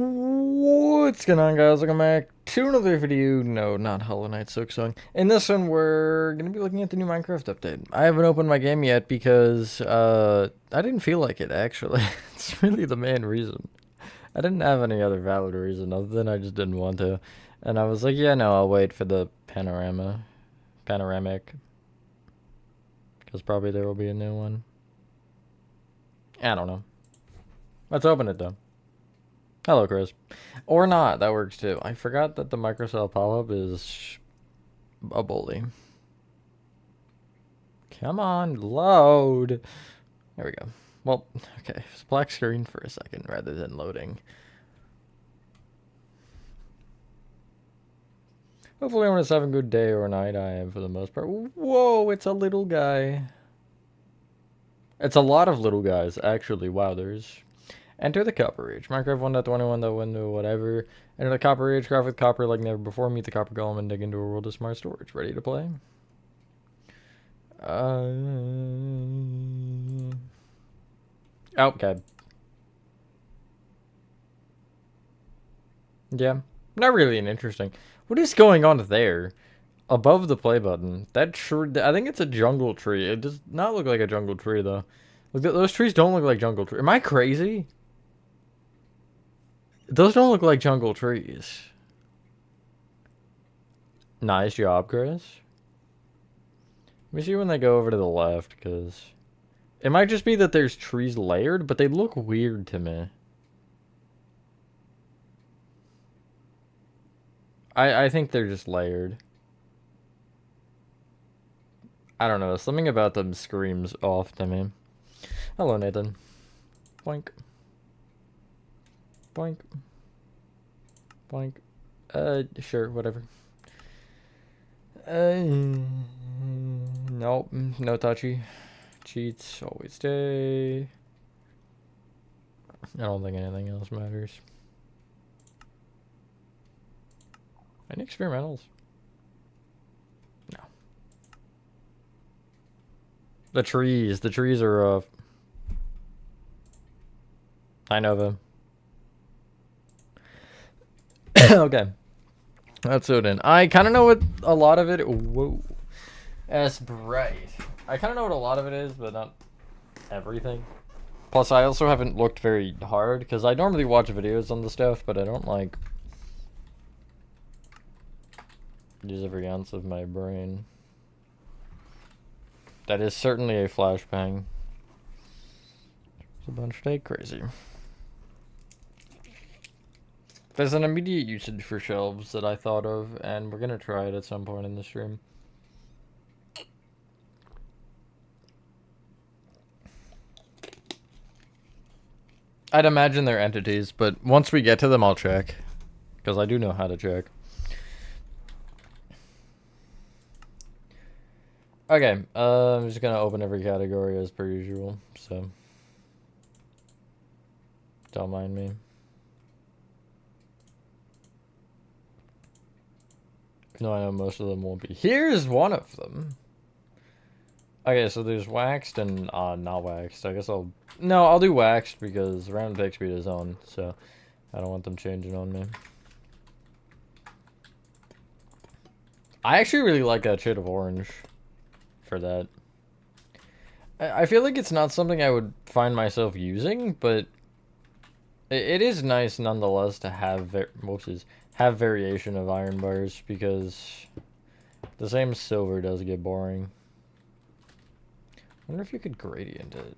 What's going on, guys? Welcome back to another video. No, not Hollow Knight Silksong. In this one, we're going to be looking at the new Minecraft update. I haven't opened my game yet because I didn't feel like it, actually. It's really the main reason. I didn't have any other valid reason other than I just didn't want to. And I was like, yeah, no, I'll wait for the panoramic. Because probably there will be a new one. I don't know. Let's open it, though. Hello, Chris. Or not, that works too. I forgot that the microcell pop-up is a bully. Come on, load. There we go. Well, okay, it's black screen for a second rather than loading. Hopefully everyone is having a good day or night. I am for the most part. Whoa, it's a little guy. It's a lot of little guys, actually. Wow, there's... Enter the Copper Age. Minecraft 1.21, whatever. Enter the Copper Age, craft with copper like never before. Meet the Copper Golem and dig into a world of smart storage. Ready to play? Okay. Yeah. Not really interesting. What is going on there? Above the play button. That tree, I think it's a jungle tree. It does not look like a jungle tree, though. Look, those trees don't look like jungle trees. Am I crazy? Those don't look like jungle trees. Nice job, Chris. Let me see when they go over to the left, because... It might just be that there's trees layered, but they look weird to me. I think they're just layered. I don't know, something about them screams off to me. Hello, Nathan. Boink. Boink. Boink. Sure, whatever. Nope, no touchy. Cheats always stay. I don't think anything else matters. Any experimentals? No. The trees are rough. Hi, Nova. Okay. That's it in. I kind of know what a lot of it... Whoa. That's bright. I kind of know what a lot of it is, but not everything. Plus, I also haven't looked very hard, because I normally watch videos on the stuff, but I don't, like... use every ounce of my brain. That is certainly a flashbang. It's a bunch of take crazy. There's an immediate usage for shelves that I thought of, and we're gonna try it at some point in the stream. I'd imagine they're entities, but once we get to them, I'll check. Because I do know how to check. Okay, I'm just gonna open every category as per usual, so... Don't mind me. No, I know most of them won't be. Here's one of them. Okay, so there's waxed and not waxed. I guess I'll... No, I'll do waxed because round pick speed is on, so I don't want them changing on me. I actually really like that shade of orange for that. I feel like it's not something I would find myself using, but it is nice nonetheless to have have variation of iron bars, because the same silver does get boring. I wonder if you could gradient it.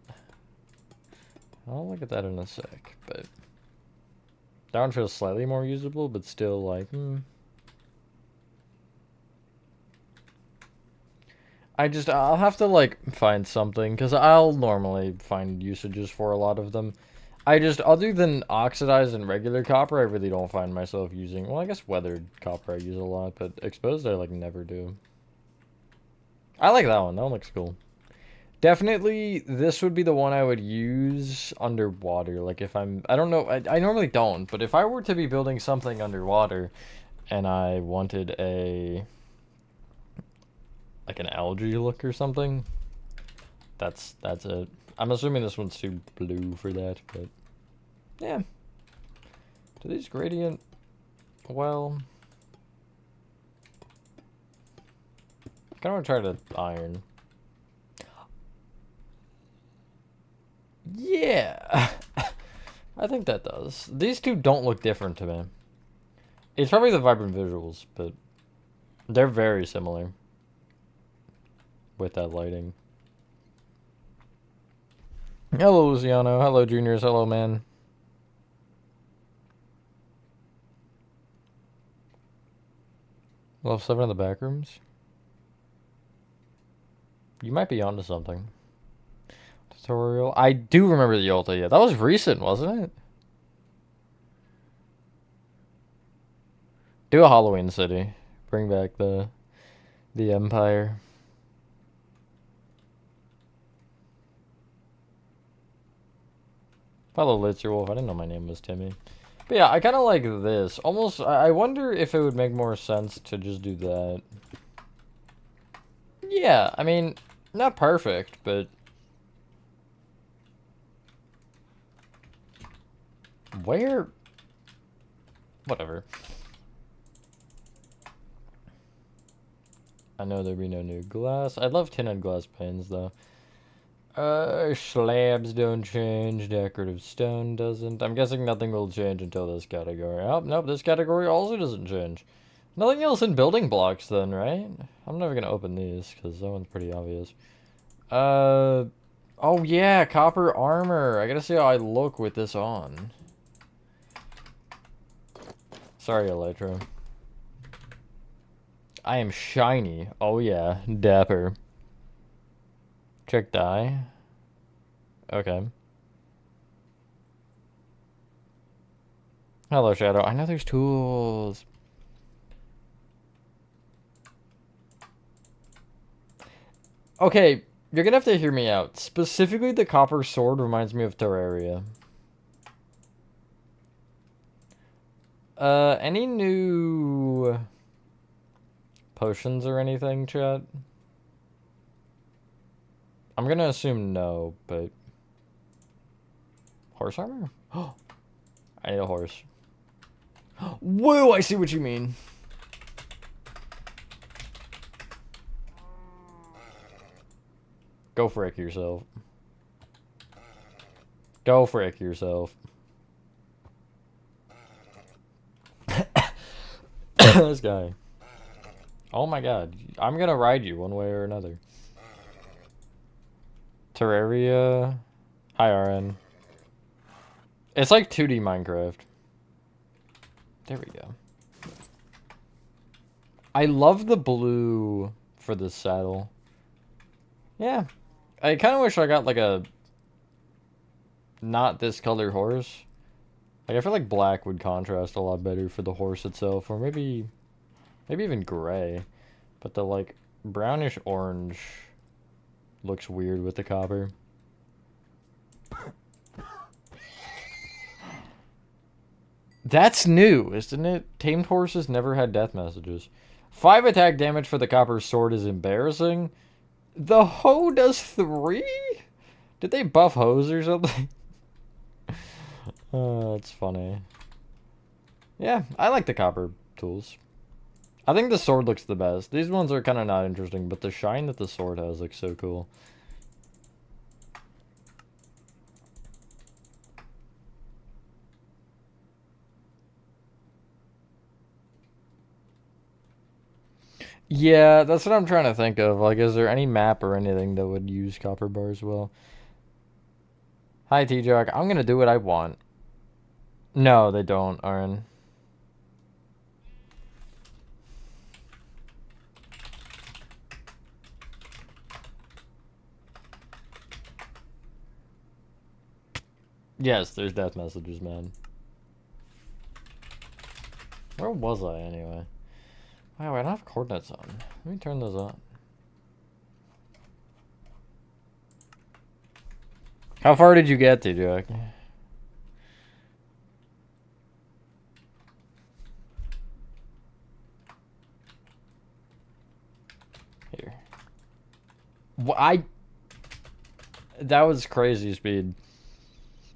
I'll look at that in a sec, but that one feels slightly more usable, but still like, I'll have to like find something, because I'll normally find usages for a lot of them. Other than oxidized and regular copper, I really don't find myself using... Well, I guess weathered copper I use a lot, but exposed I, like, never do. I like that one. That one looks cool. Definitely, this would be the one I would use underwater. Like, if I'm... I don't know. I normally don't, but if I were to be building something underwater and I wanted a... like, an algae look or something, that's it. I'm assuming this one's too blue for that, but... yeah. Do these gradient well? I kind of want to try to iron. Yeah, I think that does. These two don't look different to me. It's probably the vibrant visuals, but they're very similar with that lighting. Hello, Luciano. Hello, juniors. Hello, man. Level 7 in the back rooms. You might be onto something. Tutorial. I do remember the Ulta. Yeah, that was recent, wasn't it? Do a Halloween city. Bring back the Empire. Follow Litzer Wolf. I didn't know my name was Timmy. But yeah, I kind of like this. Almost, I wonder if it would make more sense to just do that. Yeah, I mean, not perfect, but... Where? Whatever. I know there'd be no new glass. I love tinted glass panes, though. Slabs don't change. Decorative stone doesn't. I'm guessing nothing will change until this category. Oh, nope, this category also doesn't change. Nothing else in building blocks, then, right? I'm never gonna open these, because that one's pretty obvious. Oh yeah, copper armor. I gotta see how I look with this on. Sorry, Electro. I am shiny. Oh yeah, dapper. Check die. Okay. Hello, Shadow. I know there's tools. Okay, you're gonna have to hear me out. Specifically, the copper sword reminds me of Terraria. Any new potions or anything, chat? I'm gonna assume no, but... Horse armor? Oh, I need a horse. Whoa, I see what you mean. Go frick yourself. Go frick yourself. This guy. Oh my god. I'm gonna ride you one way or another. Terraria. Hi, RN. It's like 2D Minecraft. There we go. I love the blue for this saddle. Yeah. I kind of wish I got like a... not this color horse. Like, I feel like black would contrast a lot better for the horse itself. Or maybe even gray. But the, like, brownish orange looks weird with the copper. That's new, isn't it? Tamed horses never had death messages. 5 attack damage for the copper sword is embarrassing. The hoe does 3? Did they buff hoes or something? Oh, that's funny. Yeah, I like the copper tools. I think the sword looks the best. These ones are kind of not interesting, but the shine that the sword has looks so cool. Yeah, that's what I'm trying to think of. Like, is there any map or anything that would use copper bars well? Hi, T-Jock. I'm gonna do what I want. No, they don't, Aaron. Yes, there's death messages, man. Where was I, anyway? Wow, I don't have coordinates on. Let me turn those on. How far did you get to, Jack? Here. That was crazy speed.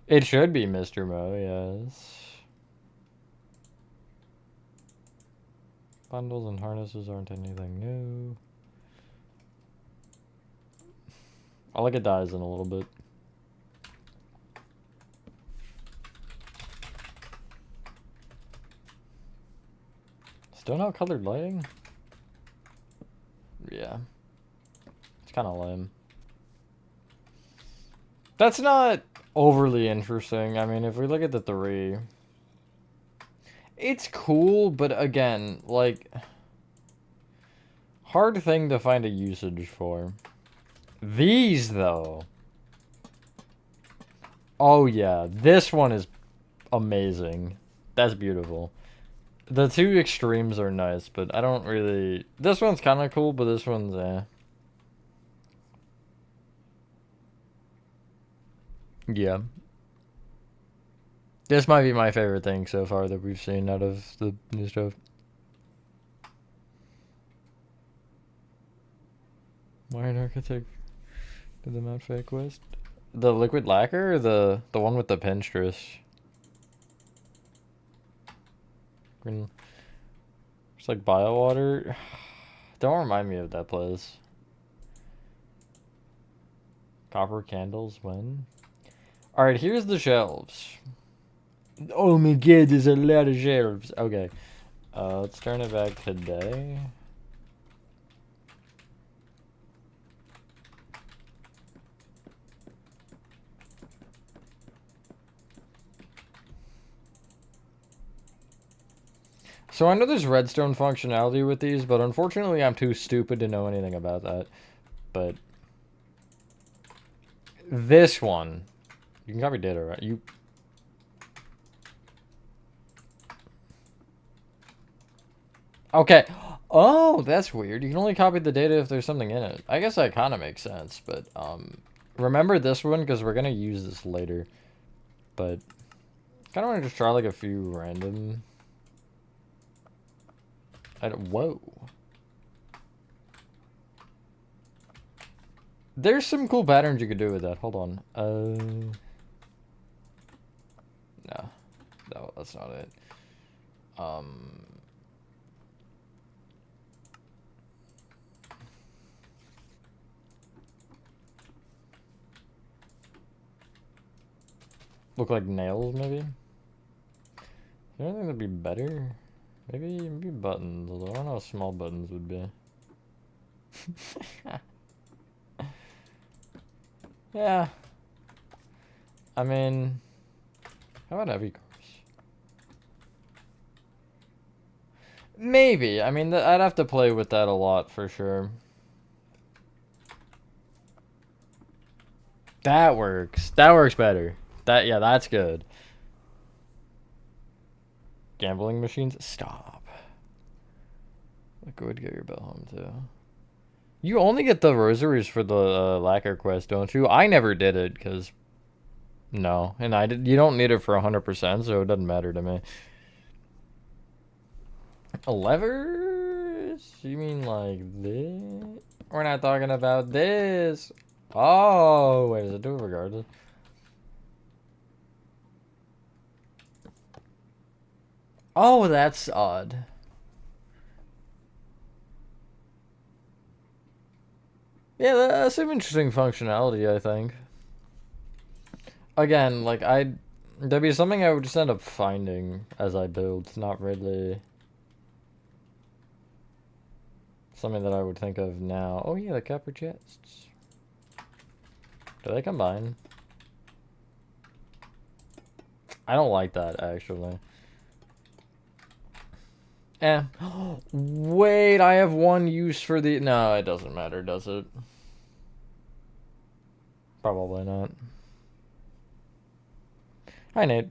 It should be Mr. Mo, yes. Bundles and harnesses aren't anything new. I'll look at dyes in a little bit. Still no colored lighting? Yeah. It's kind of lame. That's not overly interesting. I mean, if we look at the 3... It's cool, but again, like... Hard thing to find a usage for. These, though. Oh, yeah. This one is amazing. That's beautiful. The 2 extremes are nice, but I don't really... This one's kind of cool, but this one's, eh. Yeah. This might be my favorite thing so far that we've seen out of the new stuff. Iron Architect did the Mount Fake quest. The liquid lacquer or the one with the pinstress? Green. It's like biowater. Don't remind me of that place. Copper candles when? Alright, here's the shelves. Oh my god, there's a lot of shelves. Okay. Let's turn it back today. So I know there's redstone functionality with these, but unfortunately I'm too stupid to know anything about that. But this one, you can copy data, right? You. Okay. Oh, that's weird. You can only copy the data if there's something in it. I guess that kind of makes sense, but remember this one because we're gonna use this later. But kind of want to just try like a few random. Whoa. There's some cool patterns you could do with that. Hold on. No, that's not it. Look like nails, maybe? Is there anything that'd be better? Maybe buttons, although I don't know how small buttons would be. Yeah. I mean, how about heavy cars? Maybe. I mean, I'd have to play with that a lot for sure. That works. That works better. Yeah, that's good. Gambling machines? Stop. Go to get your bell home too. You only get the rosaries for the lacquer quest, don't you? I never did it because no, and I did. You don't need it for 100%, so it doesn't matter to me. Levers? You mean like this? We're not talking about this. Oh, wait, does it do it regardless? Oh, that's odd. Yeah, that's some interesting functionality, I think. Again, like, that'd be something I would just end up finding as I build. It's not really something that I would think of now. Oh yeah, the copper chests. Do they combine? I don't like that, actually. Wait, I have one use for the... No, it doesn't matter, does it? Probably not. Hi, Nate.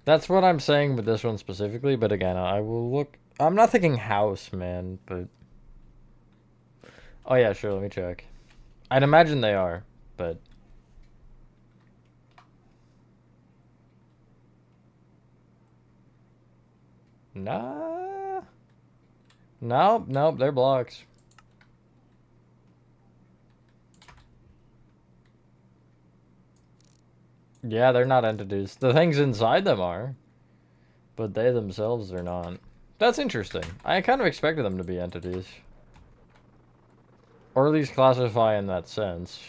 That's what I'm saying with this one specifically, but again, I will look... I'm not thinking house, man, but... Oh yeah, sure, let me check. I'd imagine they are, but... Nah. Nope, they're blocks. Yeah, they're not entities. The things inside them are, but they themselves are not. That's interesting. I kind of expected them to be entities. Or at least classify in that sense.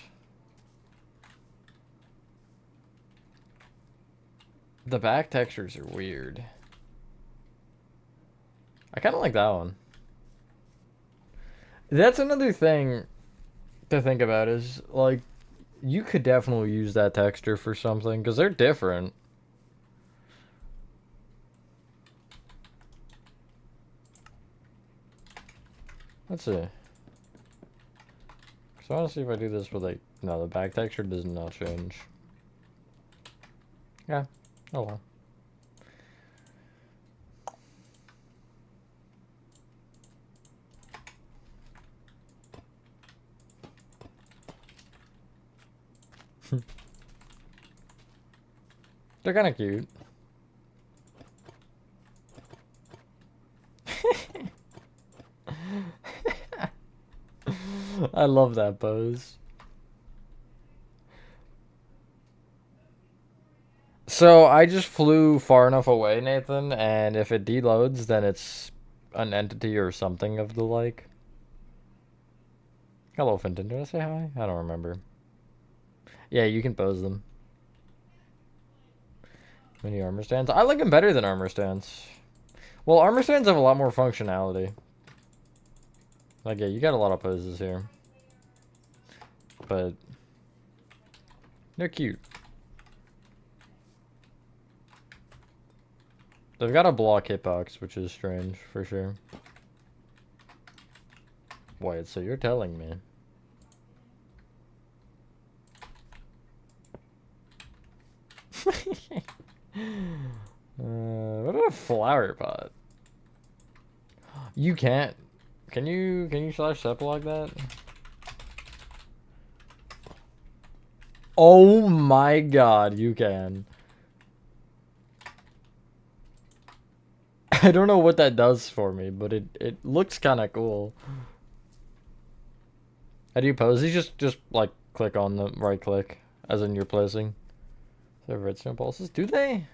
The back textures are weird. I kind of like that one. That's another thing to think about is, like, you could definitely use that texture for something, because they're different. Let's see. So I want to see if I do this with, like, no, the back texture does not change. Yeah. Oh well. They're kind of cute. I love that pose. So I just flew far enough away, Nathan, and if it deloads, then it's an entity or something of the like. Hello, Fenton. Did I say hi? I don't remember. Yeah, you can pose them. Mini armor stands. I like them better than armor stands. Well, armor stands have a lot more functionality. Like, yeah, you got a lot of poses here. But they're cute. They've got a block hitbox, which is strange, for sure. Wait, so you're telling me. What about a flower pot? You can't. Can you slash sepalog that? Oh my god, you can. I don't know what that does for me, but it looks kind of cool. How do you pose? You just like click on the right click, as in you're placing. They have redstone pulses? Do they?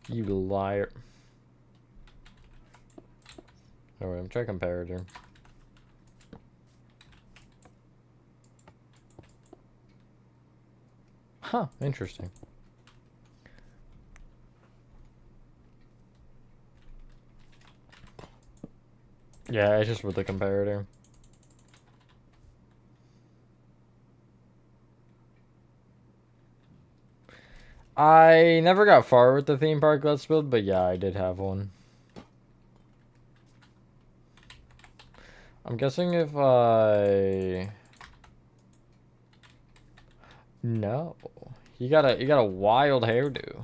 You liar. Alright, I'm trying comparator. Huh, interesting. Yeah, it's just with the comparator. I never got far with the theme park Let's Build, but yeah, I did have one. I'm guessing if I... No. You got a wild hairdo.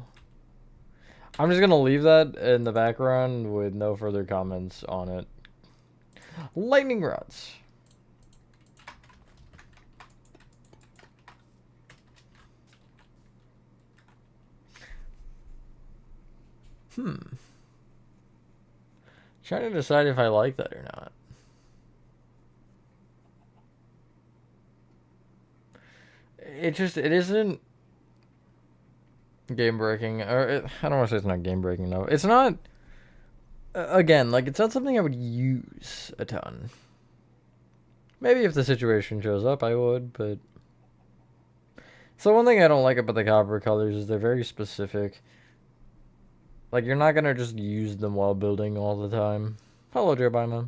I'm just gonna leave that in the background with no further comments on it. Lightning rods. Trying to decide if I like that or not. It isn't game breaking, or I don't want to say it's not game breaking though. It's not. Again, like, it's not something I would use a ton. Maybe if the situation shows up, I would, but... So one thing I don't like about the copper colors is they're very specific. Like, you're not gonna just use them while building all the time. Hello, Jeremiah.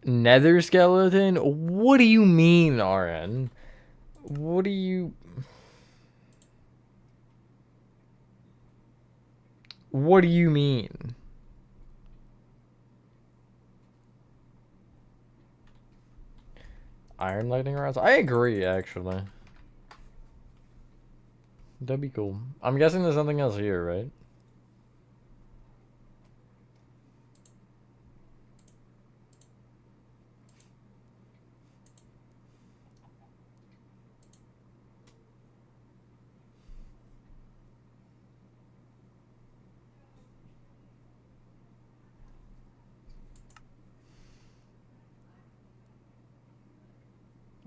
Nether skeleton? What do you mean, RN? What do you... What do you mean? Iron lightning rods? I agree, actually. That'd be cool. I'm guessing there's something else here, right?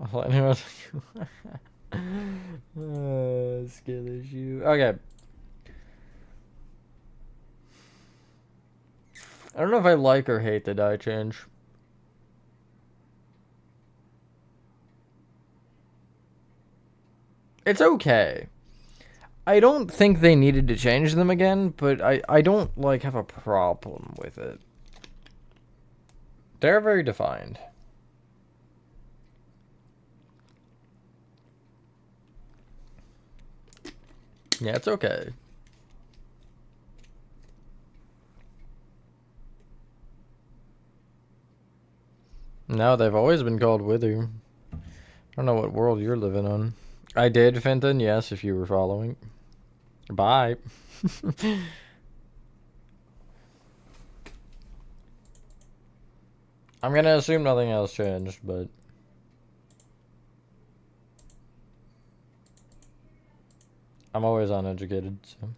I'll let anyone skill issue. Okay. I don't know if I like or hate the die change. It's okay. I don't think they needed to change them again, but I don't, like, have a problem with it. They're very defined. Yeah, it's okay. No, they've always been called Wither. I don't know what world you're living on. I did, Fenton, yes, if you were following. Bye. I'm gonna assume nothing else changed, but... I'm always uneducated, so...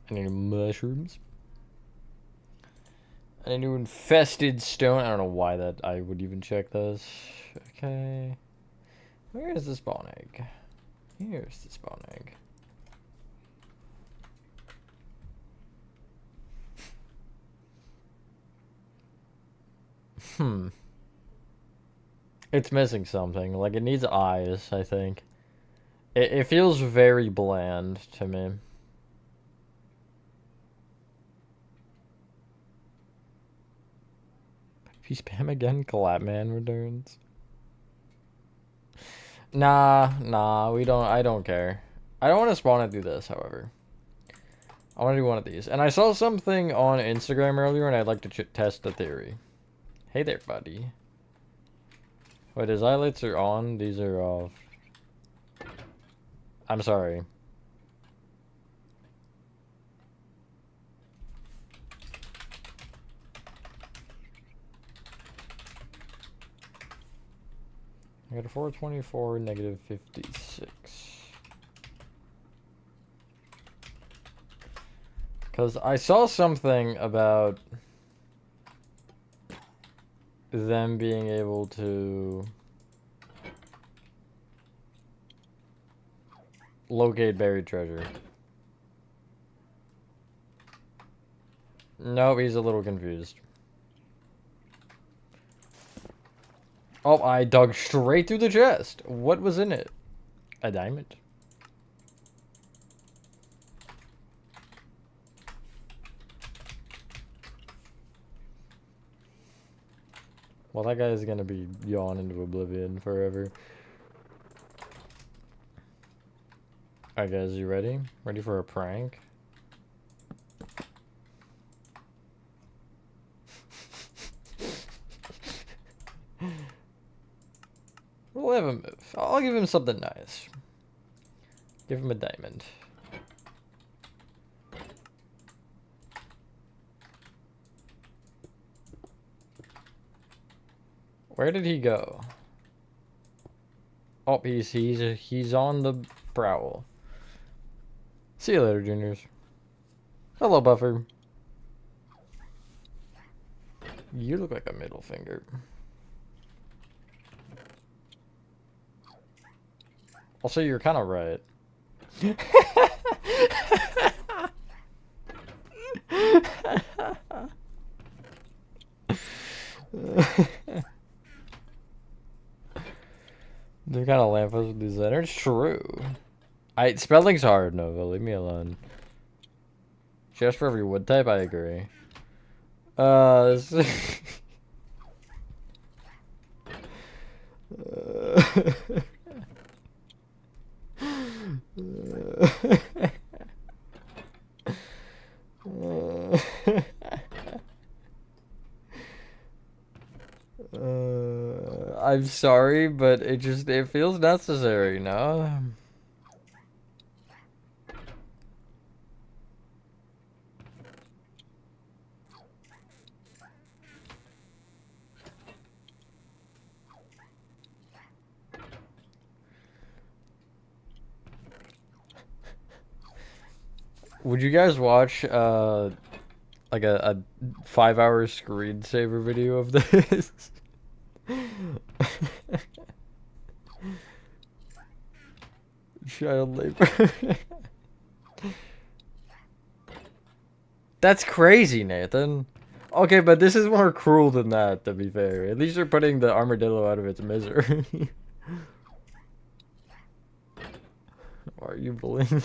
I need mushrooms. I need infested stone. I don't know why that I would even check those. Okay. Where is the spawn egg? Here's the spawn egg. It's missing something. Like, it needs eyes, I think. It feels very bland to me. If you spam again, Collapman returns. Nah, we don't. I don't care. I don't want to spawn and do this, however. I want to do one of these. And I saw something on Instagram earlier, and I'd like to test the theory. Hey there, buddy. Wait, his eyelids are on? These are off. I'm sorry. I got a 424, negative 56. Because I saw something about them being able to locate buried treasure. Nope, he's a little confused. Oh, I dug straight through the chest. What was in it? A diamond. Well, that guy is gonna be yawning into oblivion forever. Alright guys, you ready? Ready for a prank? We'll have him move. I'll give him something nice. Give him a diamond. Where did he go? Oh, he's on the prowl. See you later, juniors. Hello, Buffer. You look like a middle finger. Also, you're kind of right. They're kind of lampposts with these letters. True. Spelling's hard, Nova. Leave me alone. Just for every wood type, I agree. I'm sorry, but it feels necessary, no? Would you guys watch like a 5-hour screensaver video of this. Child labor. That's crazy, Nathan. Okay, but this is more cruel than that, to be fair. At least you're putting the armadillo out of its misery. Why are you bullying?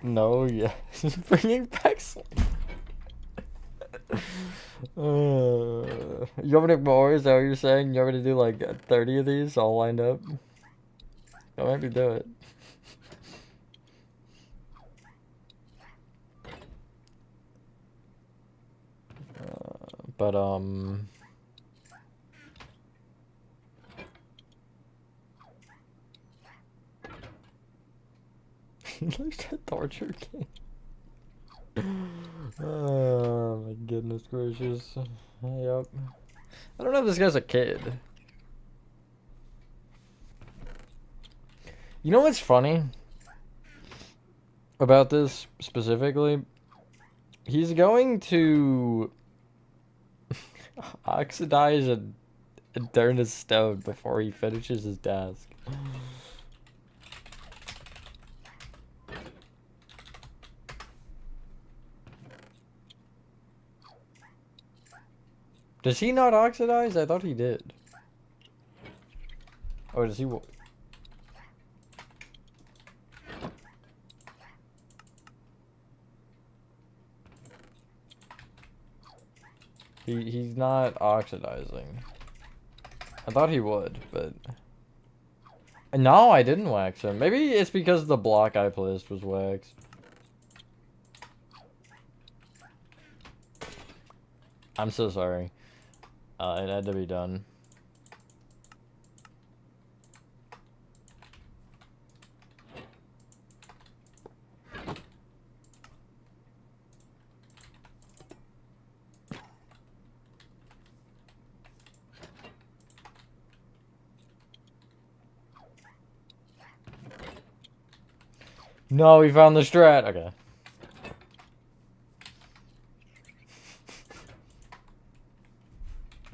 No, yeah. Bringing back slime. You want me to do more? Is that what you're saying? You want me to do like 30 of these all lined up? I'll maybe do it. But he likes that torture game. Oh my goodness gracious. Yep. I don't know if this guy's a kid. You know what's funny about this specifically? He's going to oxidize and turn to stone before he finishes his task. Does he not oxidize? I thought he did. Or does he? He's not oxidizing. I thought he would, but no, I didn't wax him. Maybe it's because the block I placed was waxed. I'm so sorry. It had to be done. No, we found the strat. Okay.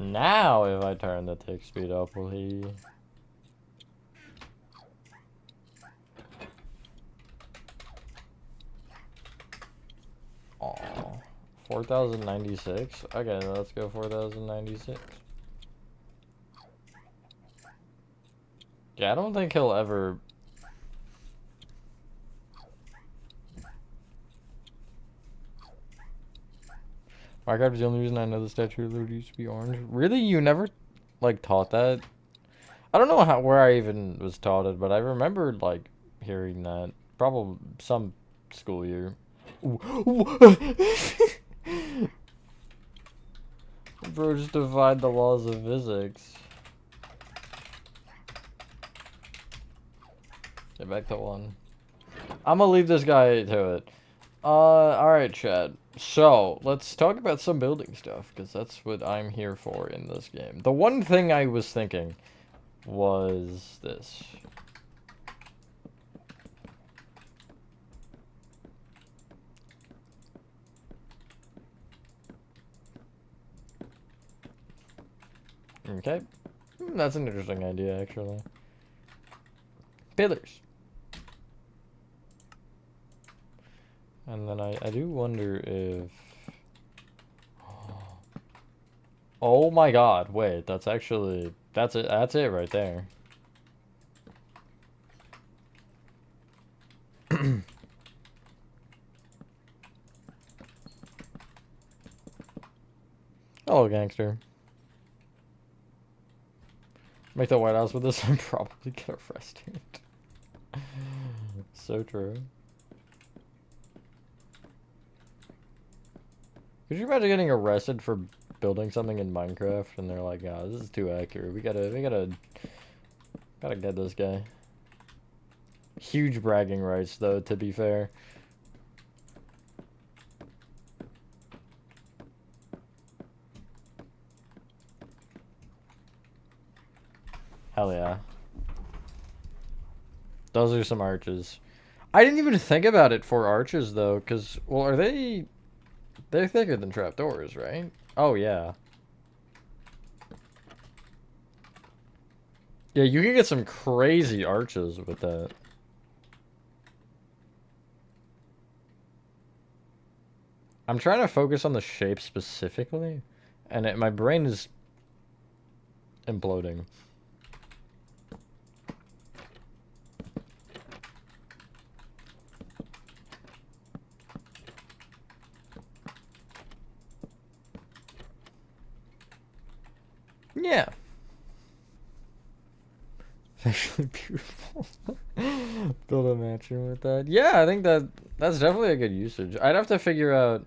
Now, if I turn the tick speed up, will he? Aw. 4,096? Okay, let's go 4,096. Yeah, I don't think he'll ever... Minecraft is the only reason I know the Statue of Liberty used to be orange. Really? You never, like, taught that? I don't know where I even was taught it, but I remembered, like, hearing that. Probably some school year. Bro, just defied the laws of physics. Get back to 1. I'm gonna leave this guy to it. Alright, Chad. So, let's talk about some building stuff, because that's what I'm here for in this game. The one thing I was thinking was this. Okay. That's an interesting idea, actually. Pillars. And then I do wonder if... Oh my god, wait, that's actually... That's it right there. Hello, gangster. Make the White House with this and probably get arrested. So true. Could you imagine getting arrested for building something in Minecraft and they're like, "Oh, this is too accurate. We gotta get this guy." Huge bragging rights, though, to be fair. Hell yeah. Those are some arches. I didn't even think about it for arches though, because well, are they? They're thicker than trapdoors, right? Oh yeah. Yeah, you can get some crazy arches with that. I'm trying to focus on the shape specifically, and my brain is imploding. Yeah. Actually beautiful. Build a mansion with that. Yeah, I think that's definitely a good usage. I'd have to figure out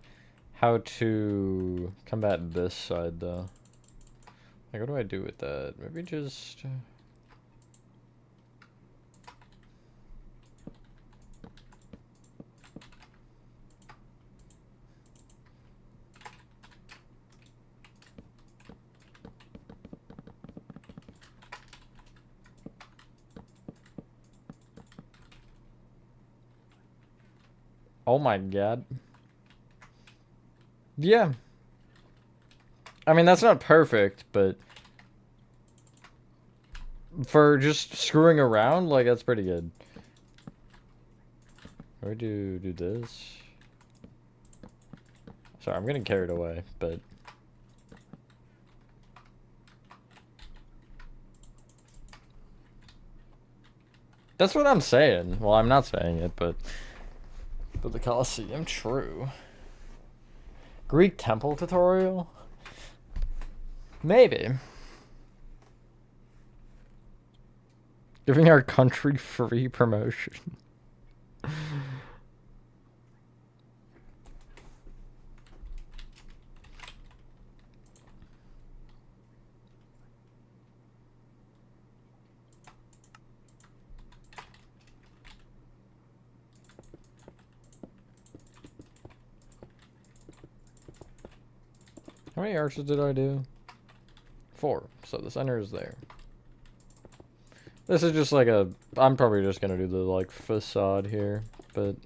how to combat this side though. Like, what do I do with that? Maybe just. Oh my god. Yeah. I mean, that's not perfect, but for just screwing around, like, that's pretty good. Or do this. Sorry, I'm getting carried away, but that's what I'm saying. Well, I'm not saying it, but the Colosseum, true. Greek temple tutorial? Maybe. Giving our country free promotion. How many arches did I do? 4. So the center is there. This is just like a... I'm probably just gonna do the, like, facade here, but...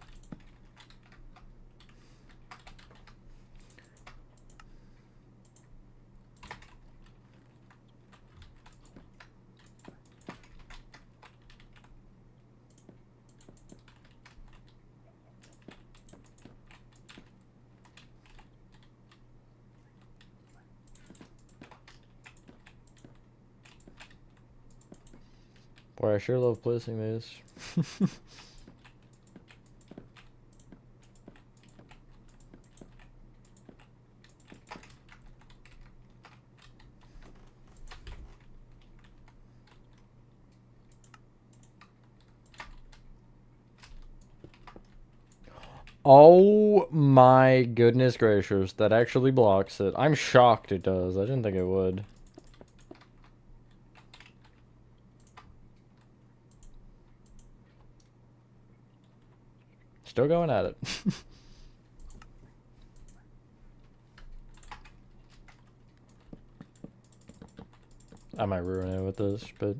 Boy, I sure love placing these. Oh my goodness gracious, that actually blocks it. I'm shocked it does. I didn't think it would. Still going at it. I might ruin it with this, but...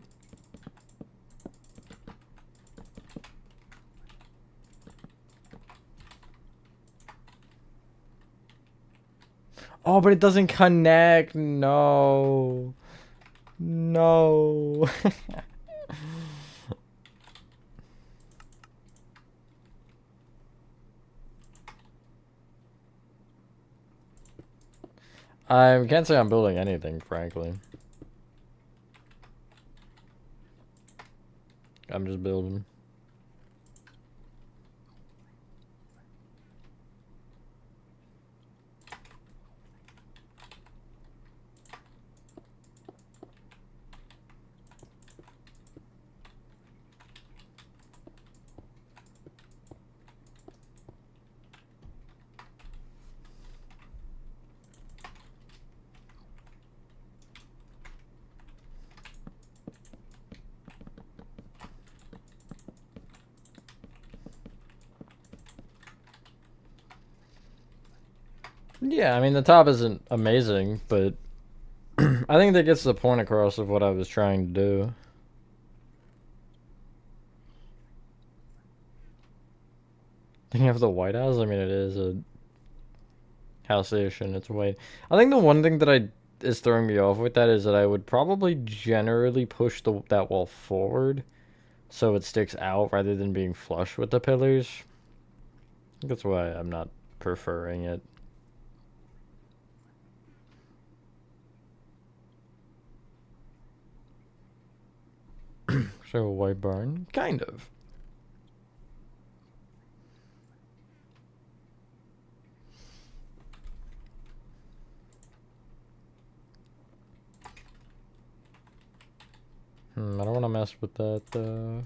Oh, but it doesn't connect. No. No. I can't say I'm building anything, frankly. I'm just building. Yeah, I mean, the top isn't amazing, but I think that gets the point across of what I was trying to do. You have the White House? I mean, it is a house-ish and it's white. I think the one thing that is throwing me off with that is that I would probably generally push that wall forward so it sticks out rather than being flush with the pillars. That's why I'm not preferring it. So a white barn? Kind of. I don't want to mess with that, No.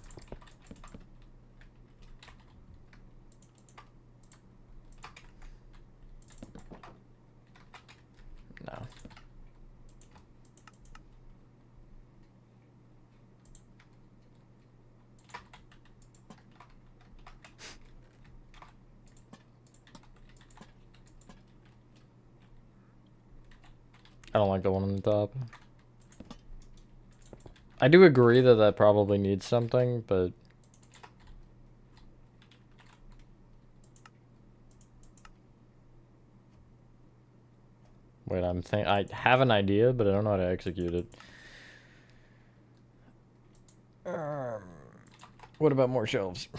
I don't like the one on the top. I do agree that that probably needs something, but... Wait, I have an idea, but I don't know how to execute it. What about more shelves?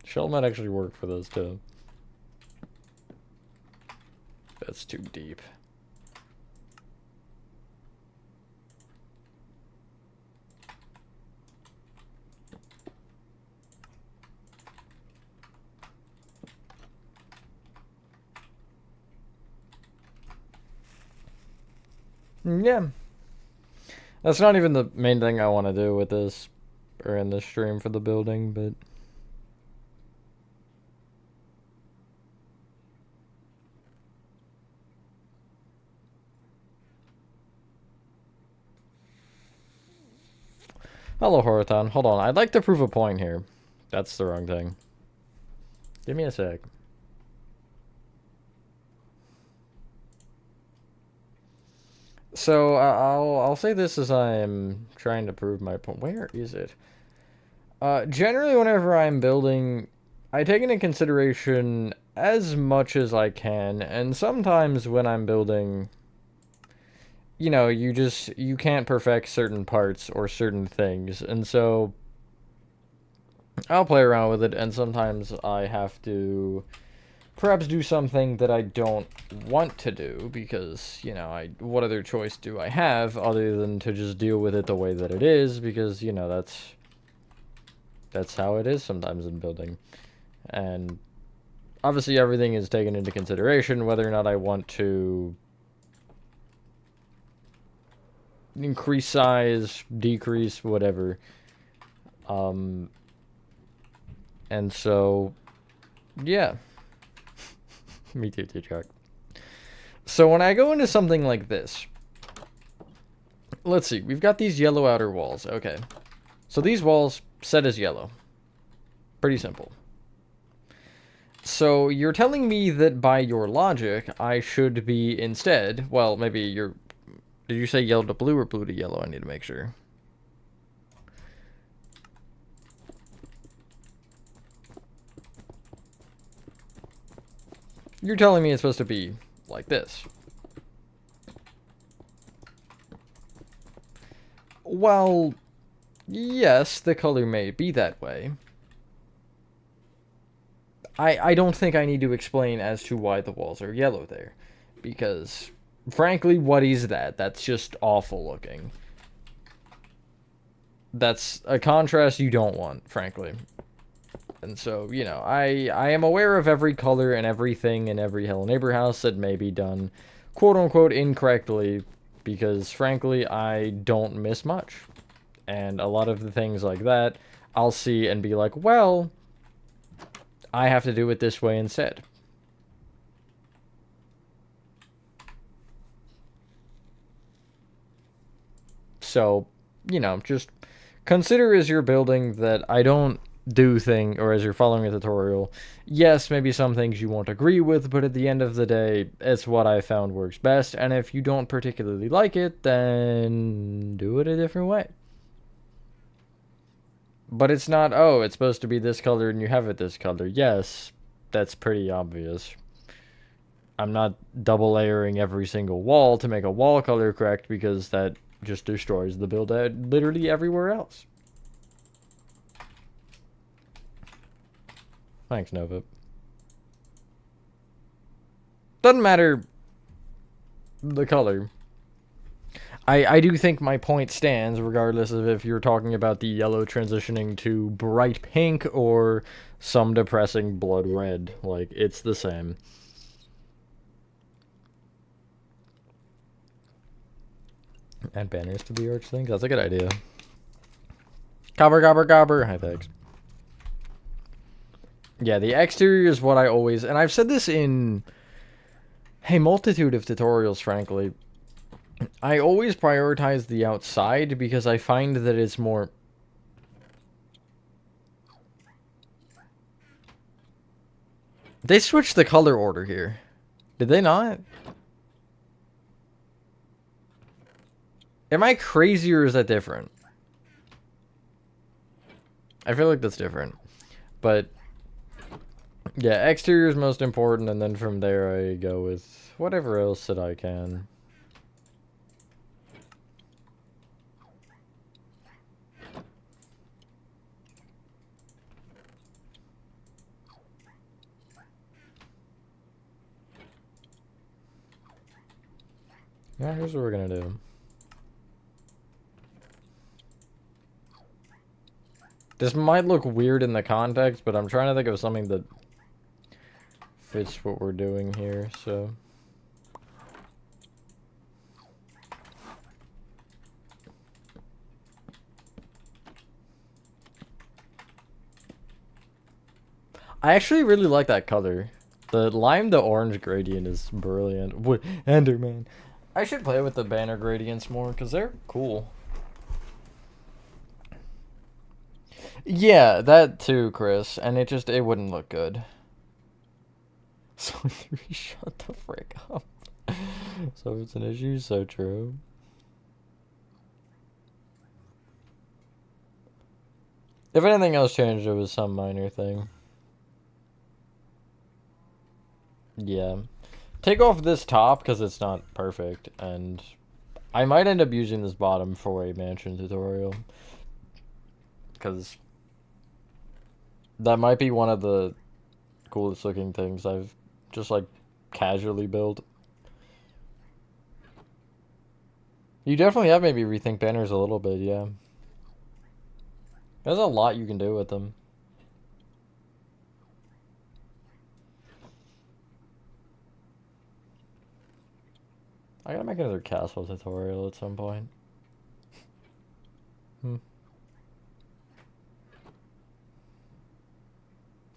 Shelf might actually work for those too. That's too deep. Yeah. That's not even the main thing I want to do with this, or in this stream for the building, but... Hello, Horathon. Hold on, I'd like to prove a point here. That's the wrong thing. Give me a sec. So, I'll say this as I'm trying to prove my point. Where is it? Generally, whenever I'm building, I take into consideration as much as I can, and sometimes when I'm building, you know, you can't perfect certain parts or certain things, and so I'll play around with it, and sometimes I have to perhaps do something that I don't want to do, because, you know, what other choice do I have other than to just deal with it the way that it is, because, you know, that's how it is sometimes in building. And obviously everything is taken into consideration, whether or not I want to increase size, decrease, whatever. And so, yeah. Me too, T-Chuck. So when I go into something like this, let's see, we've got these yellow outer walls. Okay. So these walls set as yellow. Pretty simple. So you're telling me that by your logic, I should be instead, well, maybe you're, did you say yellow to blue or blue to yellow? I need to make sure. You're telling me it's supposed to be like this. Well, yes, the color may be that way. I don't think I need to explain as to why the walls are yellow there. Because, frankly, what is that? That's just awful looking. That's a contrast you don't want, frankly. And so, you know, I am aware of every color and everything in every Hello Neighbor house that may be done, quote-unquote, incorrectly, because, frankly, I don't miss much. And a lot of the things like that, I'll see and be like, well, I have to do it this way instead. So, you know, just consider as you're building that I don't do thing, or as you're following a tutorial, yes, maybe some things you won't agree with, but at the end of the day, it's what I found works best, and if you don't particularly like it, then do it a different way. But it's not, oh, it's supposed to be this color and you have it this color. Yes, that's pretty obvious. I'm not double layering every single wall to make a wall color correct because that just destroys the build literally everywhere else. Thanks, Nova. Doesn't matter the color. I do think my point stands regardless of if you're talking about the yellow transitioning to bright pink or some depressing blood red. Like, it's the same. Add banners to the arch thing? That's a good idea. Gobber, gobber, gobber. Hi, thanks. Yeah, the exterior is what I always... And I've said this in a multitude of tutorials, frankly. I always prioritize the outside because I find that it's more... They switched the color order here. Did they not? Am I crazy or is that different? I feel like that's different. But... yeah, exterior is most important, and then from there I go with whatever else that I can. Yeah, here's what we're gonna do. This might look weird in the context, but I'm trying to think of something that fits what we're doing here, so... I actually really like that color. The lime to orange gradient is brilliant. What? Enderman. I should play with the banner gradients more, because they're cool. Yeah, that too, Chris. And it wouldn't look good. So 3, shut the frick up. So it's an issue, so true. If anything else changed, it was some minor thing. Yeah. Take off this top, because it's not perfect, and I might end up using this bottom for a mansion tutorial. Because that might be one of the coolest looking things I've just, like, casually built. You definitely have maybe rethink banners a little bit, yeah. There's a lot you can do with them. I gotta make another castle tutorial at some point.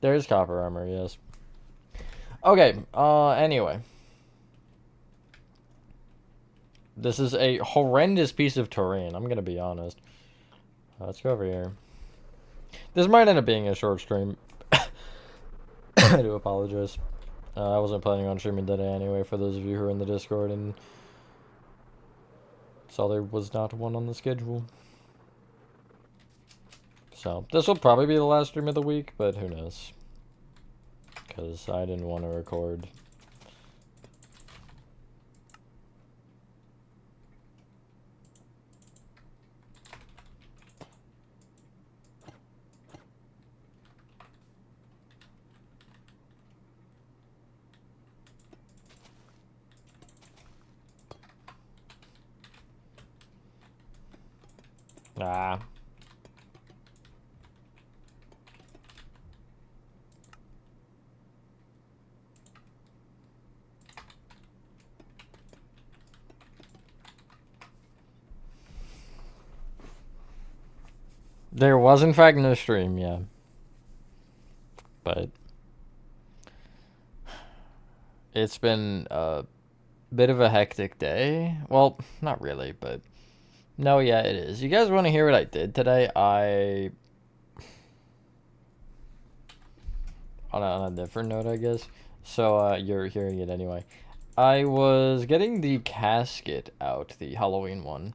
There is copper armor, yes. Okay, anyway. This is a horrendous piece of terrain, I'm gonna be honest. Let's go over here. This might end up being a short stream. I do apologize. I wasn't planning on streaming today anyway, for those of you who are in the Discord and saw there was not one on the schedule. So, this will probably be the last stream of the week, but who knows. Because I didn't want to record. Ah. There was in fact no stream, yeah. But it's been a bit of a hectic day. Well, not really, but no, yeah, it is. You guys want to hear what I did today? On a different note, I guess. So, you're hearing it anyway. I was getting the casket out, the Halloween one.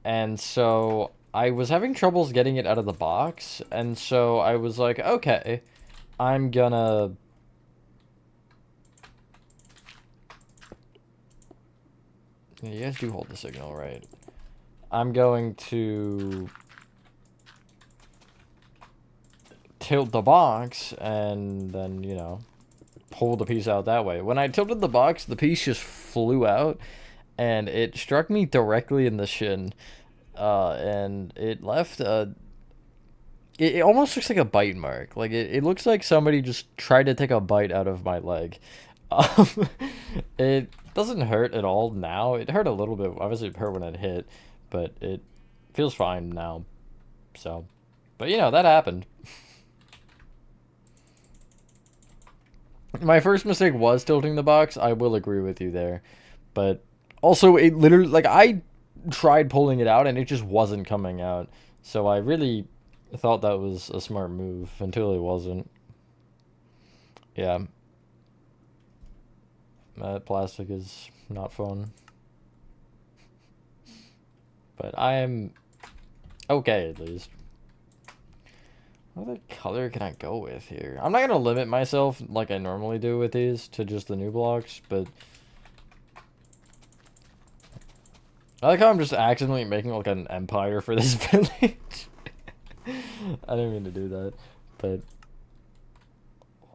And so I was having troubles getting it out of the box, and so I was like, okay, I'm gonna... Yeah, you guys do hold the signal, right? I'm going to tilt the box, and then, you know, pull the piece out that way. When I tilted the box, the piece just flew out, and it struck me directly in the shin. And it left a... It almost looks like a bite mark. Like, it looks like somebody just tried to take a bite out of my leg. Um, it doesn't hurt at all now. It hurt a little bit. Obviously, it hurt when it hit, but it feels fine now. So, but you know, that happened. My first mistake was tilting the box. I will agree with you there. But also, it literally, like, I tried pulling it out and it just wasn't coming out. So I really thought that was a smart move until it wasn't. Yeah. Plastic is not fun. But I am okay, at least. What other color can I go with here? I'm not going to limit myself like I normally do with these to just the new blocks, but... I like how I'm just accidentally making like an empire for this village. I didn't mean to do that, but...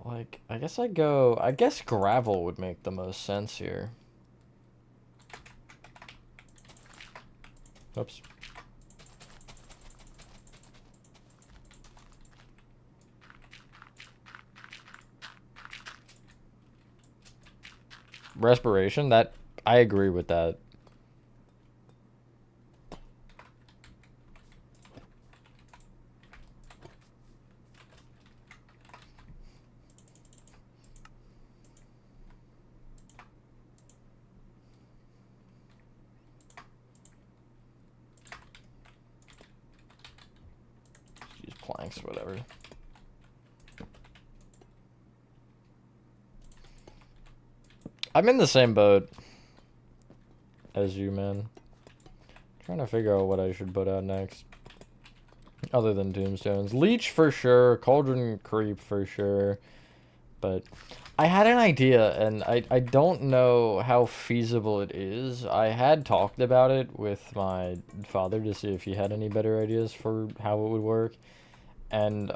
Like, I guess gravel would make the most sense here. Oops. Respiration, that, I agree with that. Use planks, whatever. I'm in the same boat as you, man. Trying to figure out what I should put out next. Other than tombstones. Leech for sure. Cauldron creep for sure. But I had an idea, and I don't know how feasible it is. I had talked about it with my father to see if he had any better ideas for how it would work. And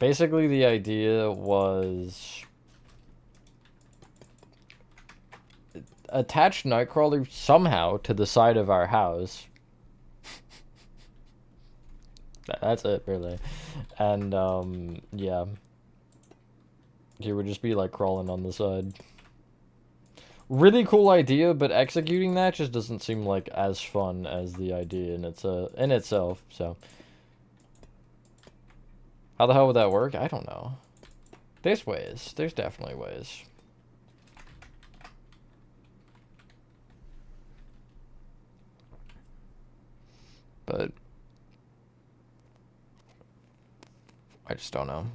basically the idea was... attach Nightcrawler somehow to the side of our house. That's it, really. And, yeah. He would just be, like, crawling on the side. Really cool idea, but executing that just doesn't seem like as fun as the idea in itself, so. How the hell would that work? I don't know. There's ways. There's definitely ways. But I just don't know.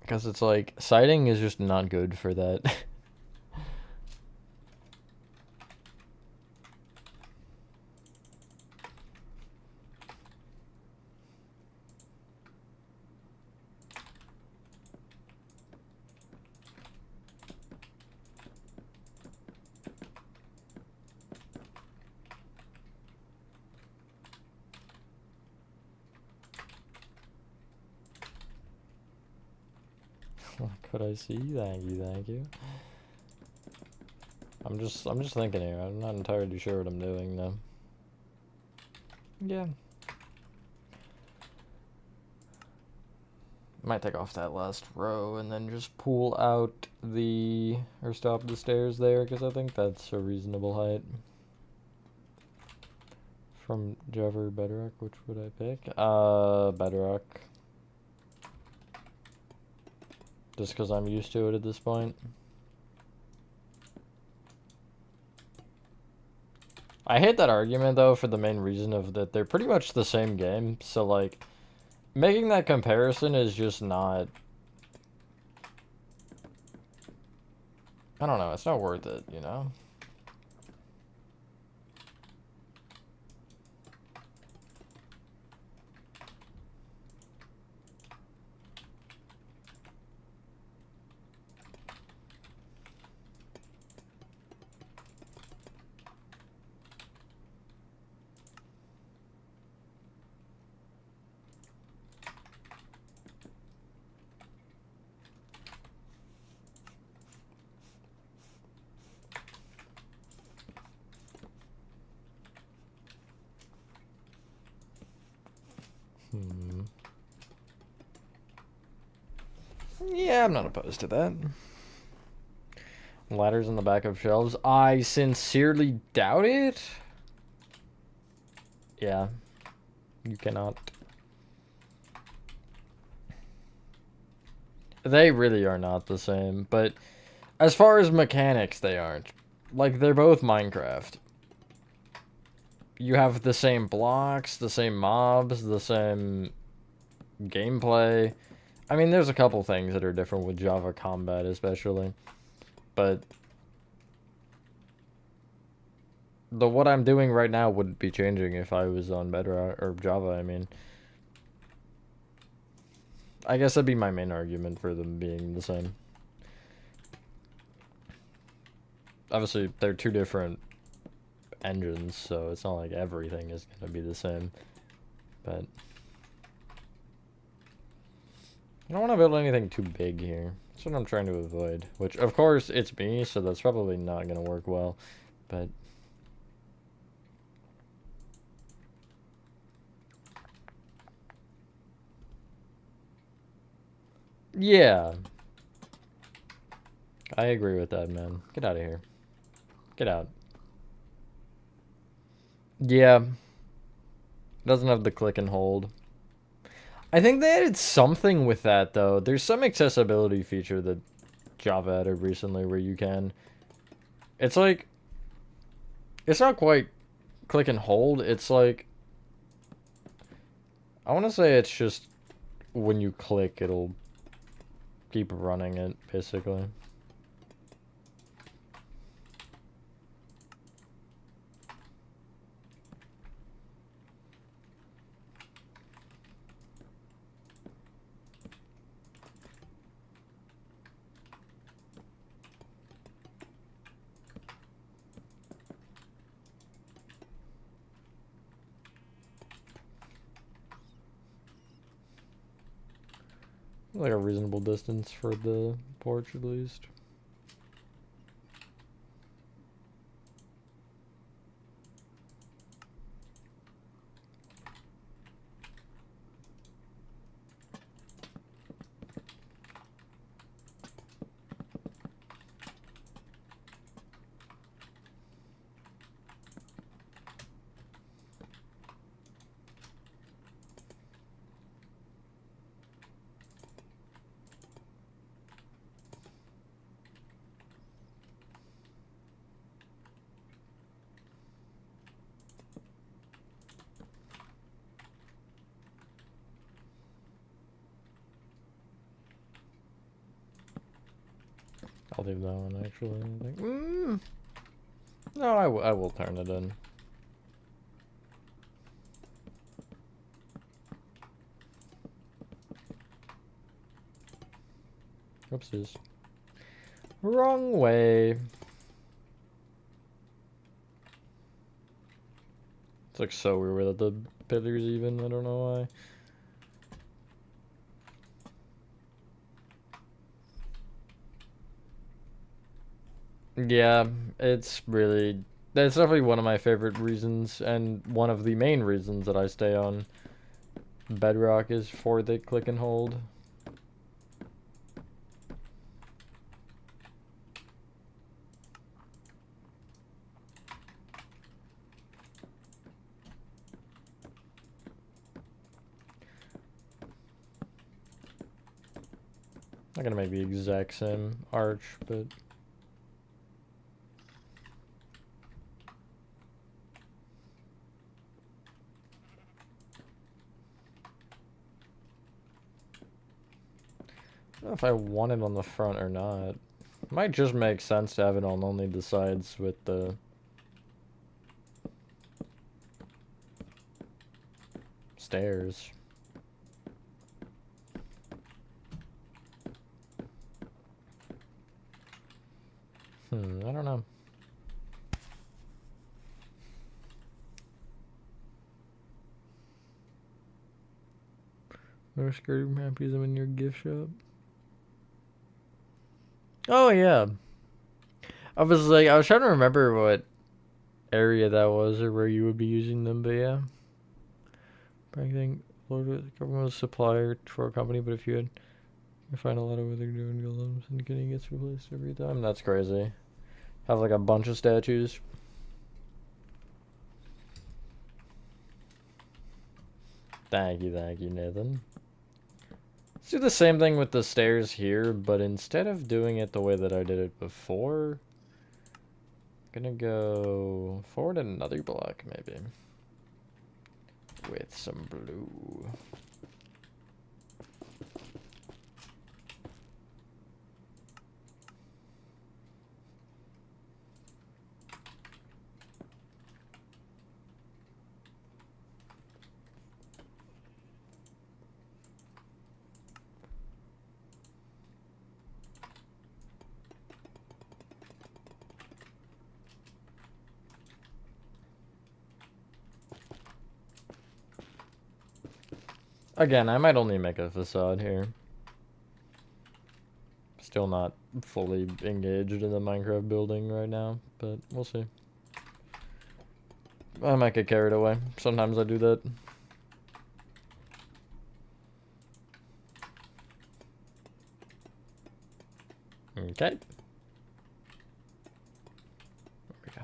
Because it's like, sighting is just not good for that. Could I see? Thank you, thank you. I'm just thinking here. I'm not entirely sure what I'm doing though. Yeah. Might take off that last row and then just pull out the, or stop the stairs there, because I think that's a reasonable height. From Java or Bedrock, which would I pick? Bedrock. Just because I'm used to it at this point. I hate that argument, though, for the main reason of that they're pretty much the same game. So, like, making that comparison is just not... I don't know, it's not worth it, you know? Yeah, I'm not opposed to that. Ladders on the back of shelves. I sincerely doubt it. Yeah, you cannot. They really are not the same, but as far as mechanics, they aren't. Like, they're both Minecraft. You have the same blocks, the same mobs, the same gameplay. I mean, there's a couple things that are different with Java combat, especially. But what I'm doing right now wouldn't be changing if I was on Bedrock or Java, I mean. I guess that'd be my main argument for them being the same. Obviously, they're two different engines, so it's not like everything is going to be the same. But I don't want to build anything too big here. That's what I'm trying to avoid. Which, of course, it's me, so that's probably not going to work well. But yeah. I agree with that, man. Get out of here. Get out. Yeah. Doesn't have the click and hold. I think they added something with that, though. There's some accessibility feature that Java added recently where you can... It's like... It's not quite click and hold. It's like... I want to say it's just... When you click, it'll keep running it, basically. Like a reasonable distance for the porch, at least. I'll leave that one, actually. I think. No, I will turn it in. Oopsies. Wrong way. It's like so weird without the pillars even. I don't know why. Yeah, it's really... That's definitely one of my favorite reasons, and one of the main reasons that I stay on Bedrock is for the click and hold. Not gonna make the exact same arch, but... I don't know if I want it on the front or not. It might just make sense to have it on only the sides with the stairs. I don't know. More skirty nappies in your gift shop. Oh yeah. I was trying to remember what area that was or where you would be using them, but yeah. I think government was a supplier for a company, but if you had I find a lot of other doing golems and getting gets replaced every time. That's crazy. Have like a bunch of statues. Thank you, Nathan. Let's do the same thing with the stairs here, but instead of doing it the way that I did it before, I'm gonna go forward another block, maybe. With some blue. Again, I might only make a facade here. Still not fully engaged in the Minecraft building right now, but we'll see. I might get carried away. Sometimes I do that. Okay. There we go.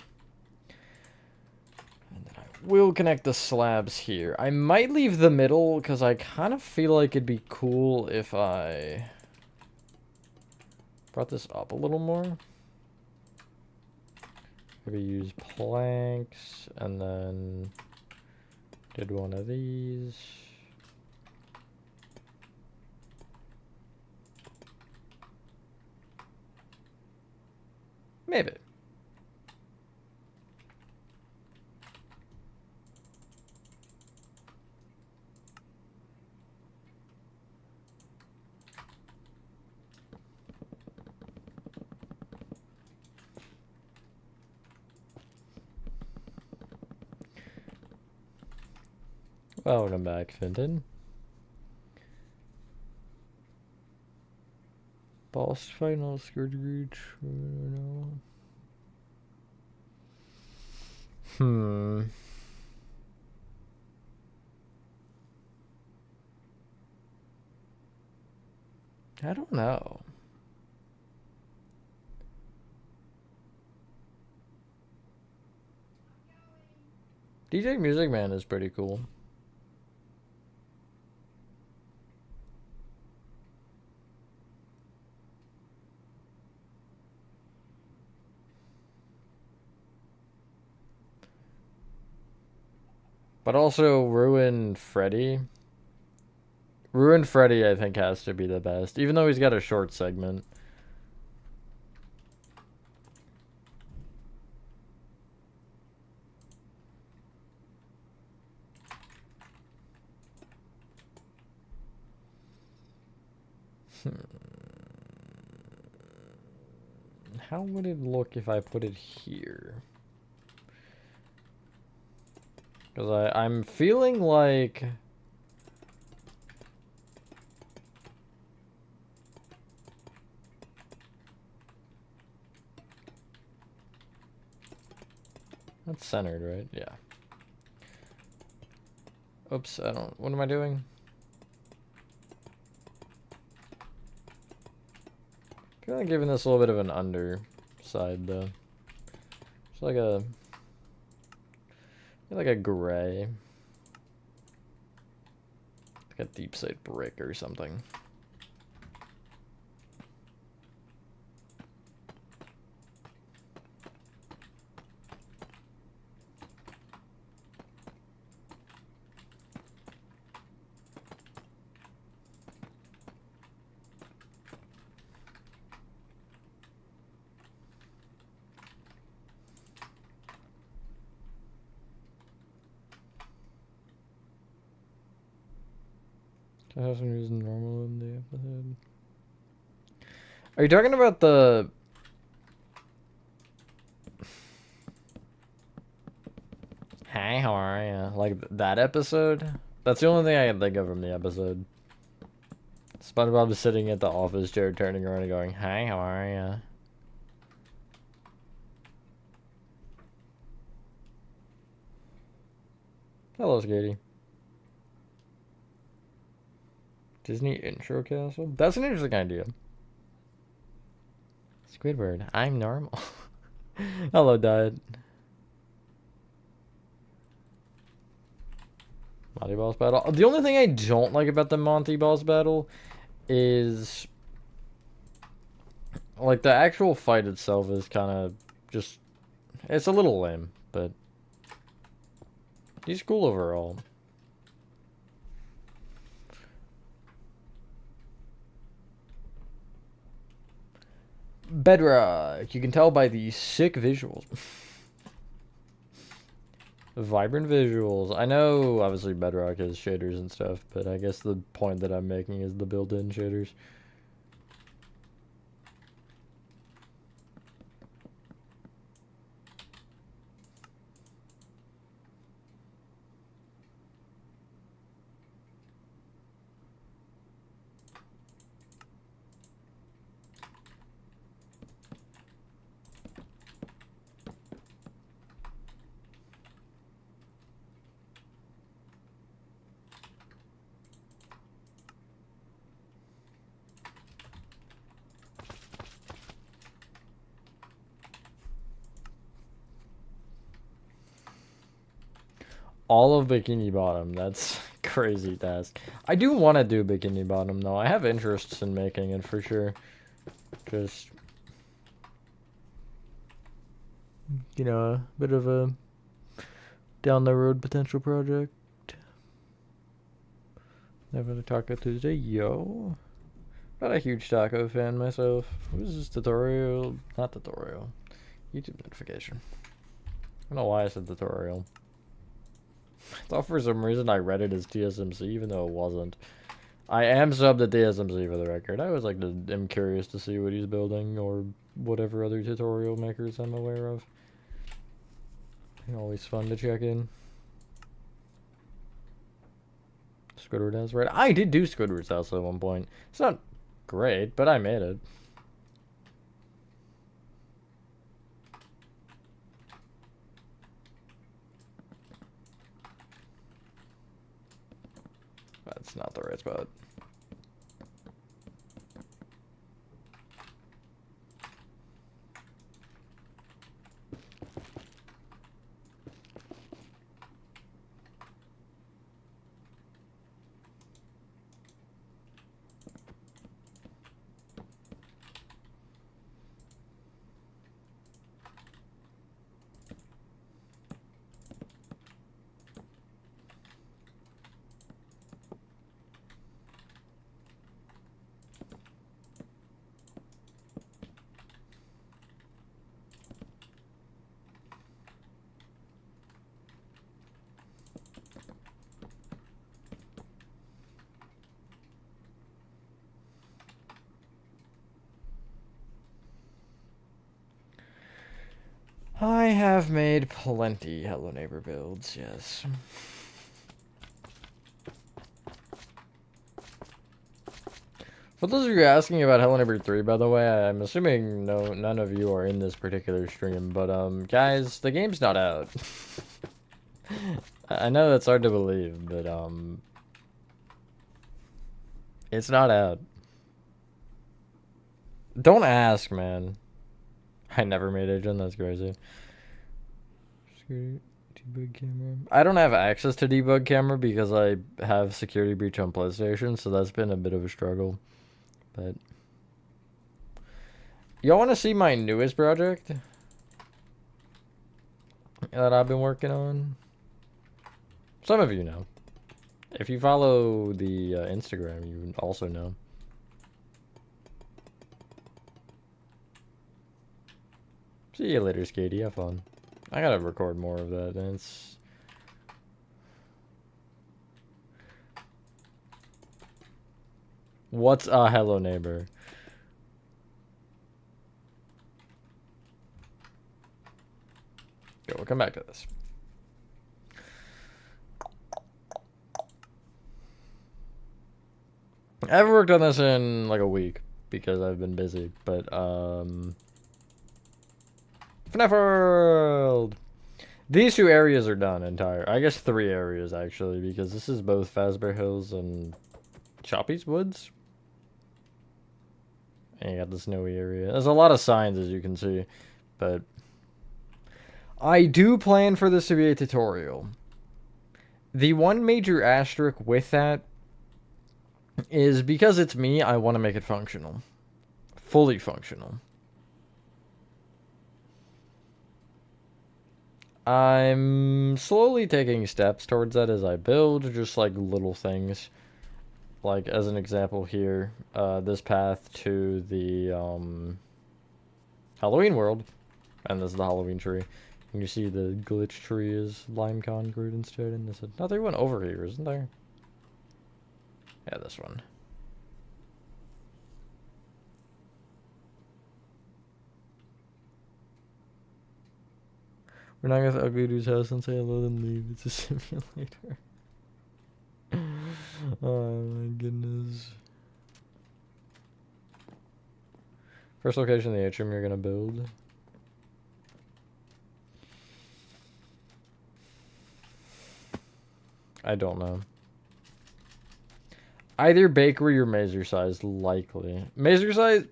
And then I will connect the slabs here. I might leave the middle because I kind of feel like it'd be cool if I brought this up a little more. Maybe use planks and then did one of these. Maybe. Welcome back, Fenton. Boss final Scourge Reach. I don't know. DJ Music Man is pretty cool. But also Ruin Freddy. Ruin Freddy, I think, has to be the best, even though he's got a short segment. How would it look if I put it here? Because I'm feeling like... That's centered, right? Yeah. Oops, I don't... What am I doing? I feel like giving this a little bit of an underside, though. It's like a... like a gray. Like a deep side brick or something. I have some using normal in the episode. Are you talking about the... Hi, how are ya? Like that episode? That's the only thing I can think of from the episode. SpongeBob is sitting at the office chair, turning around and going, "Hi, how are ya?" Hello, Skatey. Disney intro castle? That's an interesting idea. Squidward, I'm normal. Hello, Dad. Monty boss battle. The only thing I don't like about the Monty boss battle is like the actual fight itself is kind of just, it's a little lame, but he's cool overall. Bedrock. You can tell by the sick visuals. Vibrant visuals. I know, obviously, Bedrock has shaders and stuff, but I guess the point that I'm making is the built-in shaders. All of Bikini Bottom. That's crazy task. I do want to do Bikini Bottom, though. I have interests in making it for sure. Just, you know, a bit of a down the road potential project. Never Taco Tuesday. Yo. Not a huge taco fan myself. What is this tutorial? Not tutorial. YouTube notification. I don't know why I said tutorial. I thought for some reason I read it as TSMC, even though it wasn't. I am subbed at TSMC for the record. I always like to, am curious to see what he's building or whatever other tutorial makers I'm aware of. Always fun to check in. Squidward House, right? I did do Squidward's House at one point. It's not great, but I made it. That's not the right spot. I have made plenty Hello Neighbor builds, yes. For those of you asking about Hello Neighbor 3, by the way, I'm assuming none of you are in this particular stream, but guys, the game's not out. I know that's hard to believe, but it's not out. Don't ask, man. I never made Agent, that's crazy. Debug camera. I don't have access to debug camera because I have security breach on PlayStation, so that's been a bit of a struggle. But y'all want to see my newest project that I've been working on? Some of you know. If you follow the Instagram, you also know. See you later, Skatey. Have fun. I gotta record more of that. And it's... What's a Hello Neighbor? Okay, we'll come back to this. I haven't worked on this in like a week because I've been busy, but FNAF World! These two areas are done entire. I guess 3 areas actually, because this is both Fazbear Hills and Choppy's Woods? And you got the snowy area. There's a lot of signs, as you can see. But I do plan for this to be a tutorial. The one major asterisk with that is because it's me, I want to make it functional. Fully functional. I'm slowly taking steps towards that as I build, just like little things. Like, as an example here, this path to the Halloween world. And this is the Halloween tree. And you see the glitch tree is lime concrete instead. And there's another one over here, isn't there? Yeah, this one. We're not going to Ugly Dude's house and say hello and leave. It's a simulator. Oh my goodness. First location, the atrium you're going to build. I don't know. Either bakery or mazer size, likely. Mazer size...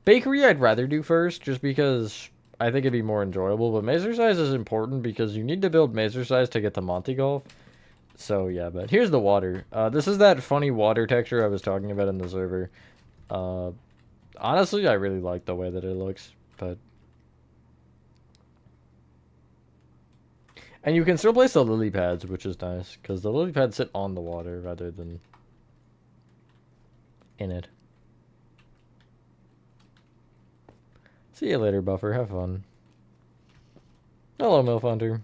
Bakery I'd rather do first, just because I think it'd be more enjoyable. But mazer size is important because you need to build mazer size to get to Monty Golf. So, yeah, but here's the water. This is that funny water texture I was talking about in the server. Honestly, I really like the way that it looks, but... And you can still place the lily pads, which is nice, because the lily pads sit on the water rather than in it. See you later, Buffer. Have fun. Hello, MILF Hunter.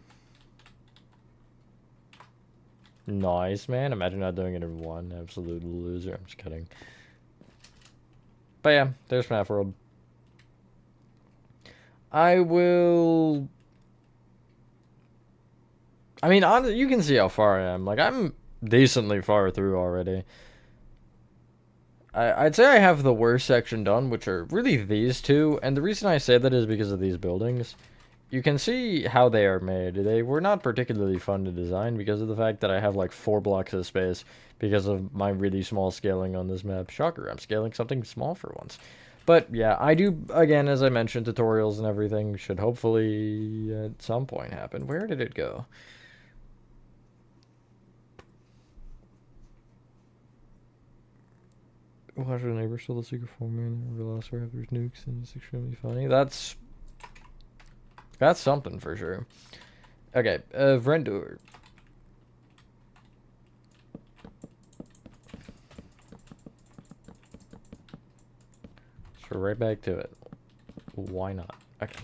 Nice, man. Imagine not doing it in one. Absolute loser. I'm just kidding. But yeah, there's FNAF World. I will... I mean, you can see how far I am. Like, I'm decently far through already. I'd say I have the worst section done, which are really these two. And the reason I say that is because of these buildings. You can see how they are made. They were not particularly fun to design because of the fact that I have like 4 blocks of space because of my really small scaling on this map. Shocker, I'm scaling something small for once. But yeah, I do, again, as I mentioned, tutorials and everything should hopefully at some point happen. Where did it go? Watch the neighbor steal the secret formula and Velociraptor's nukes, and it's extremely funny. That's something for sure. Okay, Vrendor. So right back to it. Why not? Okay.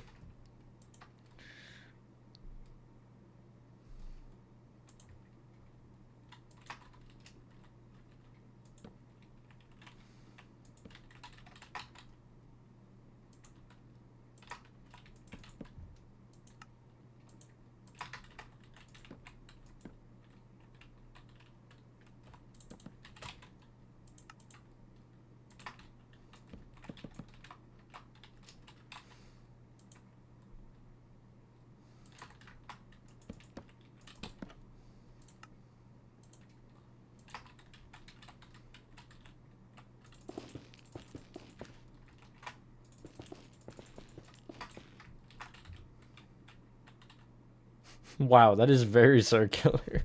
Wow, that is very circular.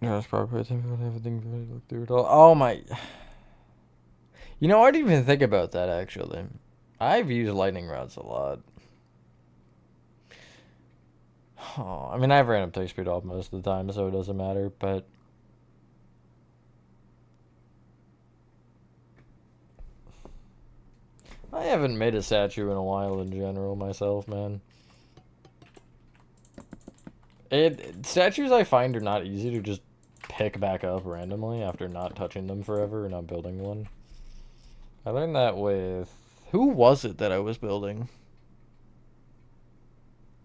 No, it's probably everything really look through it all. Oh my. You know, I didn't even think about that actually. I've used lightning rods a lot. Oh, I mean, I have random take speed off most of the time, so it doesn't matter, but... I haven't made a statue in a while in general myself, man. Statues I find are not easy to just pick back up randomly after not touching them forever or not building one. I learned that with... Who was it that I was building?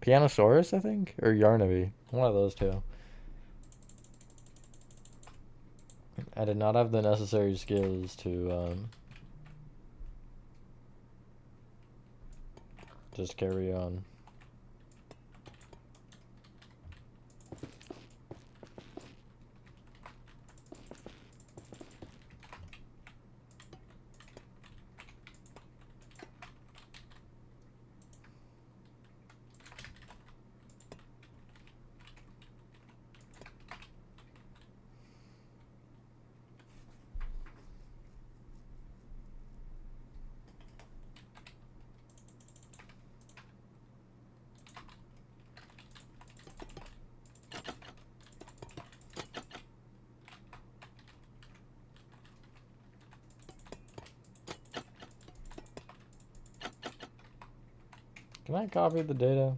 Pianosaurus, I think? Or Yarnaby. One of those two. I did not have the necessary skills to, just carry on. Can I copy the data?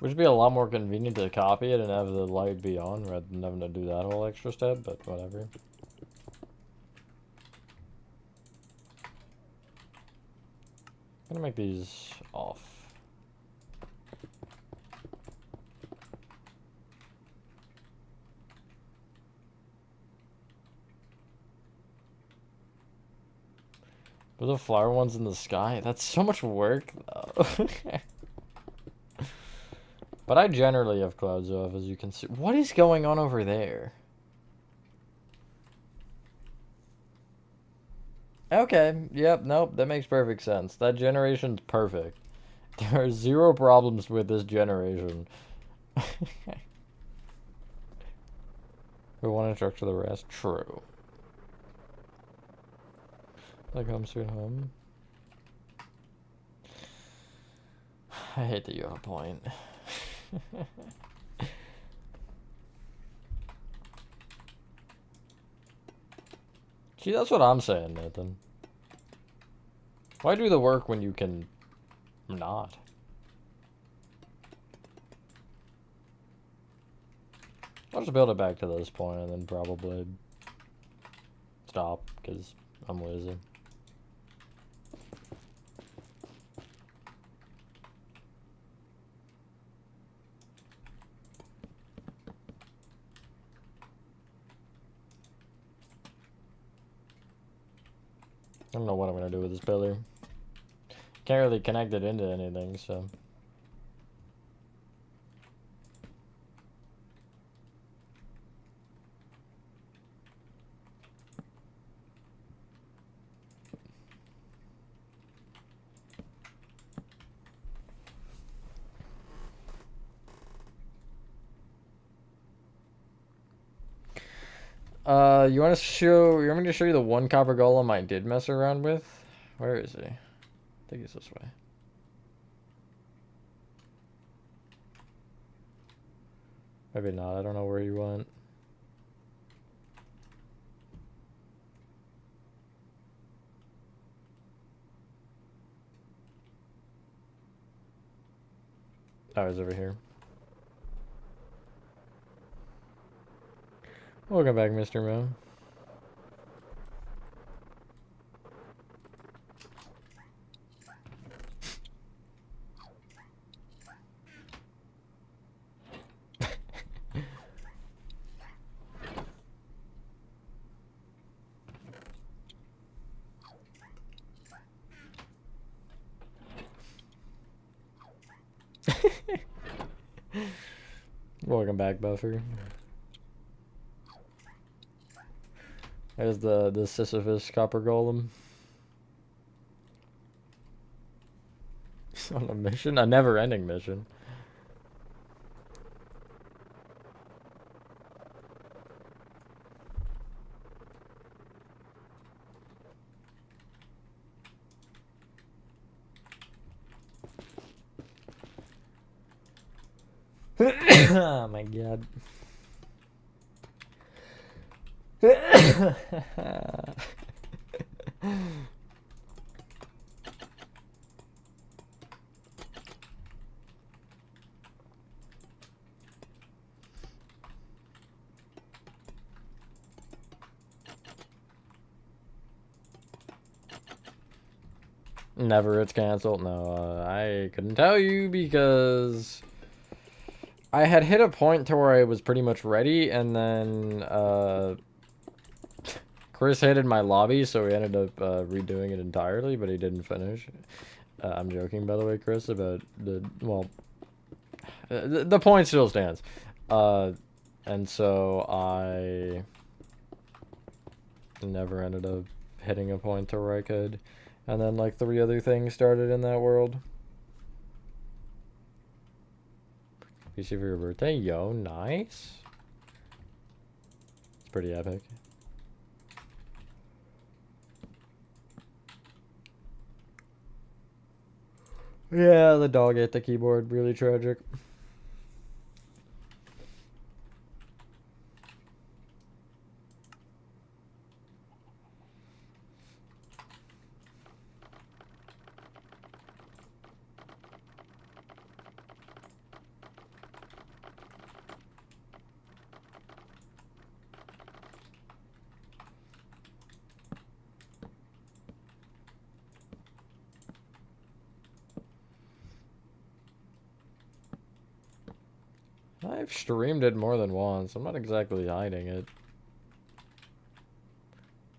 Which would be a lot more convenient to copy it and have the light be on rather than having to do that whole extra step, but whatever. I'm gonna make these off. But the flower ones in the sky, that's so much work though. But I generally have clouds off, as you can see. What is going on over there? Okay, yep, nope, that makes perfect sense. That generation's perfect. There are zero problems with this generation. We want to structure the rest? True. Like Home Sweet Home. I hate that you have a point. See, that's what I'm saying, Nathan. Why do the work when you can not? I'll just build it back to this point and then probably stop, because I'm lazy. I don't know what I'm going to do with this pillar. Can't really connect it into anything, so... you want me to show you the one copper golem I did mess around with? Where is he? I think he's this way. Maybe not, I don't know where he went. Oh, he's over here. Welcome back, Mr. Mo. Welcome back, Buffer. There's the Sisyphus copper golem. On a mission? A never-ending mission. Oh my god. Never, it's canceled. No, I couldn't tell you because I had hit a point to where I was pretty much ready, and then Chris hated my lobby, so we ended up redoing it entirely, but he didn't finish. I'm joking, by the way, Chris, about the point still stands. And so I never ended up hitting a point to where I could. And then, like, 3 other things started in that world. PC for your birthday? Yo, nice. It's pretty epic. Yeah, the dog ate the keyboard. Really tragic. I've streamed it more than once. I'm not exactly hiding it.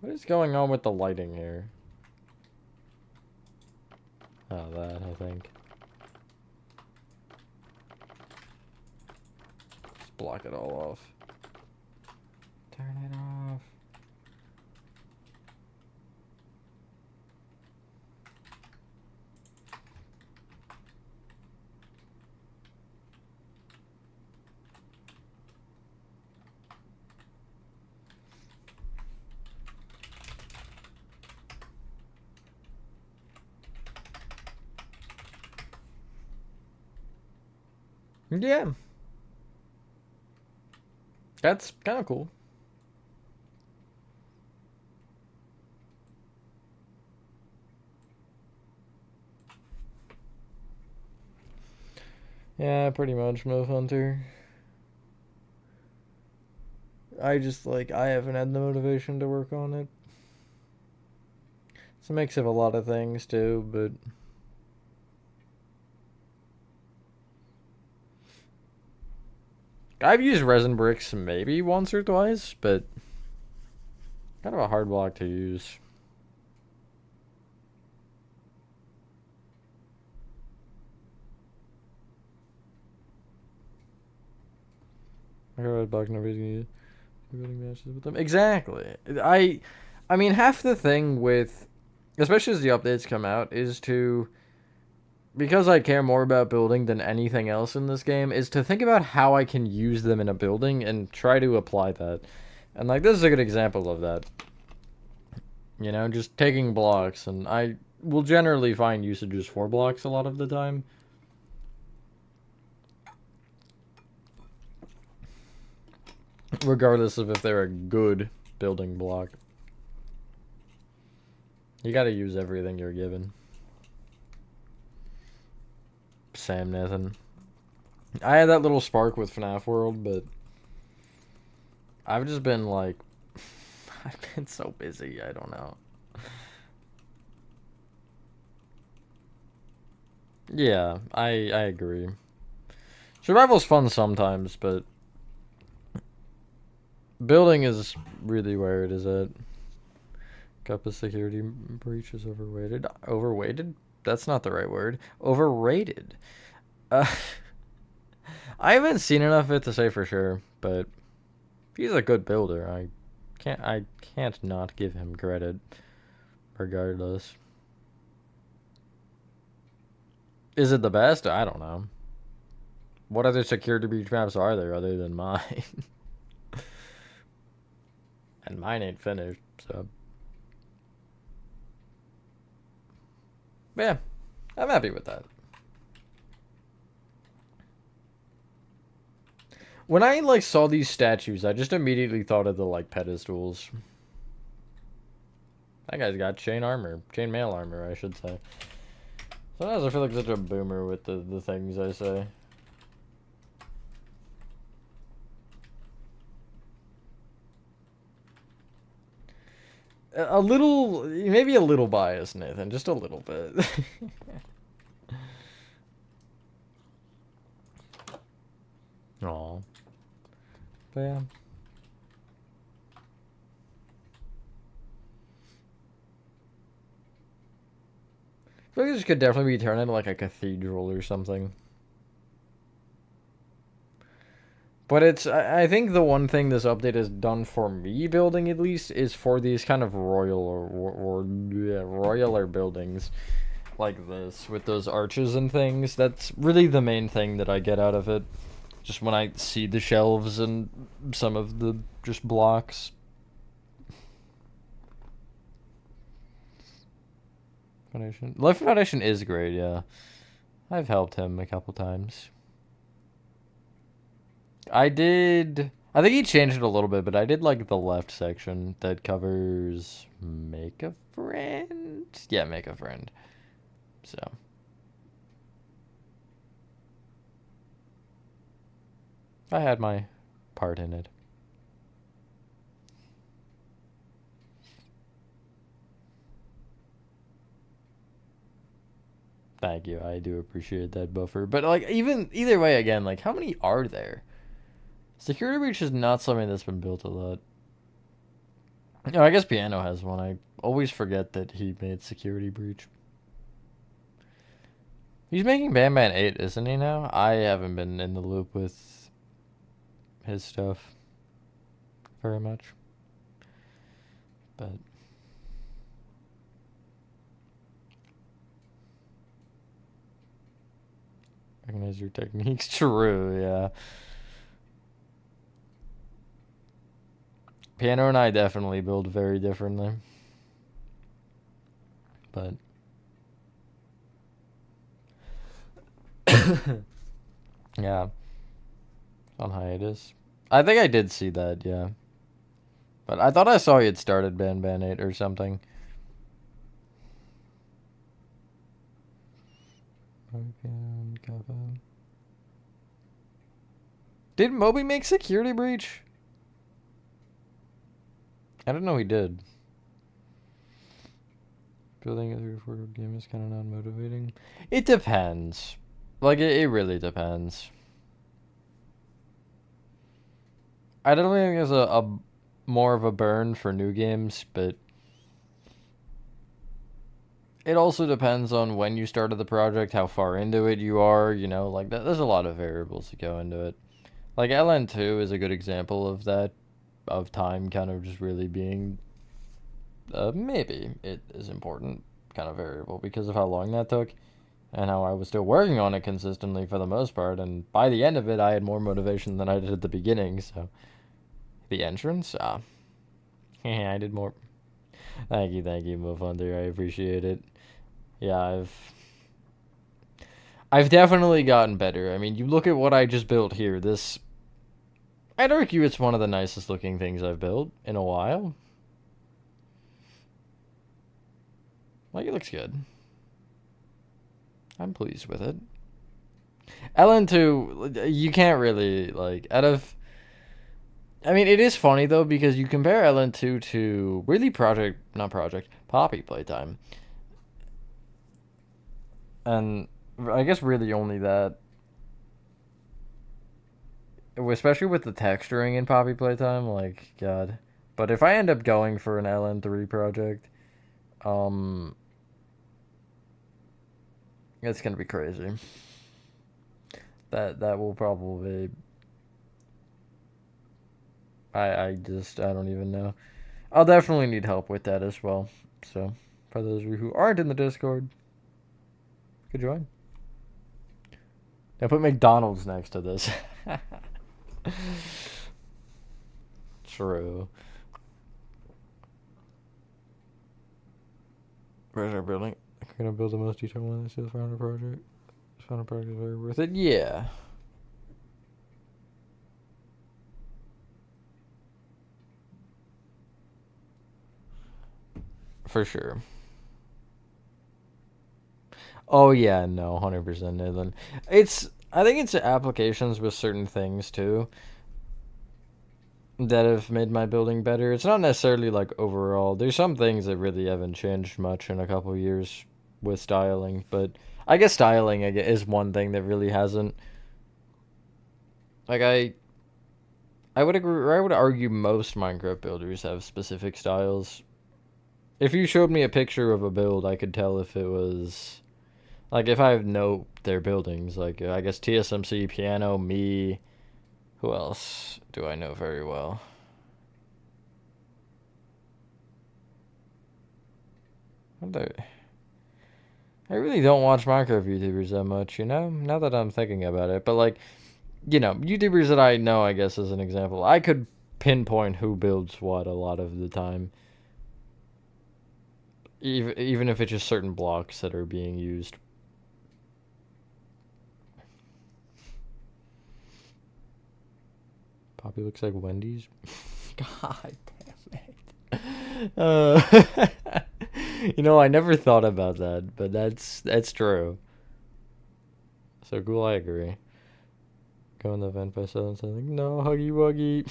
What is going on with the lighting here? Oh, that, I think. Just block it all off. Turn it off. Yeah. That's kind of cool. Yeah, pretty much, Move Hunter. I just, like, I haven't had the motivation to work on it. It's a mix of a lot of things, too, but... I've used resin bricks maybe once or twice, but... kind of a hard block to use. I heard block nobody's building matches with them. Exactly. I mean, half the thing with, especially as the updates come out, is to, because I care more about building than anything else in this game, is to think about how I can use them in a building and try to apply that. And, like, this is a good example of that. You know, just taking blocks, and I will generally find usages for blocks a lot of the time. Regardless of if they're a good building block. You gotta use everything you're given. Sam Nathan. I had that little spark with FNAF World, but I've just been like, I've been so busy, I don't know. Yeah, I agree. Survival's fun sometimes, but building is really where it is at. Cup of security breach is overweighted. Overweighted? That's not the right word. Overrated. I haven't seen enough of it to say for sure, but he's a good builder. I can't not give him credit, regardless. Is it the best? I don't know. What other security breach maps are there other than mine? And mine ain't finished, so. But yeah, I'm happy with that. When I, like, saw these statues, I just immediately thought of the, like, pedestals. That guy's got chain armor. Chain mail armor, I should say. Sometimes I feel like such a boomer with the things I say. A little, maybe a little biased, Nathan. Just a little bit. Aw. But yeah. I feel like this could definitely be turned into like a cathedral or something. But it's, I think the one thing this update has done for me building at least is for these kind of royaler buildings like this with those arches and things. That's really the main thing that I get out of it. Just when I see the shelves and some of the just blocks. Foundation. Life Foundation is great, yeah. I've helped him a couple times. I think he changed it a little bit, but I did like the left section that covers make a friend. Yeah, make a friend. So. I had my part in it. Thank you. I do appreciate that buffer. But like either way again, like how many are there? Security breach is not something that's been built a lot. No, I guess Piano has one. I always forget that he made security breach. He's making Ban 8, isn't he now? I haven't been in the loop with his stuff very much. But recognize your techniques. True, yeah. Piano and I definitely build very differently. But yeah. On hiatus. I think I did see that, yeah. But I thought I saw he had started Ban 8 or something. Did Moby make security breach? I didn't know he did. Building a 3-4 game is kind of non-motivating. It depends. Like, it really depends. I don't think there's a more of a burn for new games, but it also depends on when you started the project, how far into it you are, you know, like there's a lot of variables that go into it. Like LN2 is a good example of that, of time kind of just really being maybe it is important kind of variable because of how long that took and how I was still working on it consistently for the most part, and by the end of it I had more motivation than I did at the beginning. So the entrance, I did more. Thank you, Move Under. I appreciate it. Yeah, I've definitely gotten better. I mean, you look at what I just built here. This, I'd argue it's one of the nicest looking things I've built in a while. Like, it looks good. I'm pleased with it. LN2, you can't really, like, out of... I mean, it is funny, though, because you compare LN2 to really Poppy Playtime. And I guess really only that. Especially with the texturing in Poppy Playtime, like, God. But if I end up going for an LN3 project, it's gonna be crazy. That will probably... I don't even know. I'll definitely need help with that as well. So, for those of you who aren't in the Discord, could join. Now put McDonald's next to this. True. Where's our building? I'm gonna build the most detailed one. This is the Founder project. This Founder project is very worth it. Yeah. For sure. Oh yeah, no, 100% Nathan. I think it's applications with certain things too that have made my building better. It's not necessarily like overall. There's some things that really haven't changed much in a couple of years with styling, but I guess styling is one thing that really hasn't. Like I would agree. I would argue most Minecraft builders have specific styles. If you showed me a picture of a build, I could tell if it was like if I know their buildings. Like I guess TSMC, Piano, me. Who else do I know very well? I really don't watch Minecraft YouTubers that much, you know? Now that I'm thinking about it. But, like, you know, YouTubers that I know, I guess, as an example, I could pinpoint who builds what a lot of the time. Even if it's just certain blocks that are being used. Poppy looks like Wendy's. God damn it. You know, I never thought about that, but that's true. So cool, I agree. Go in the vent by selling something. No, Huggy Wuggy.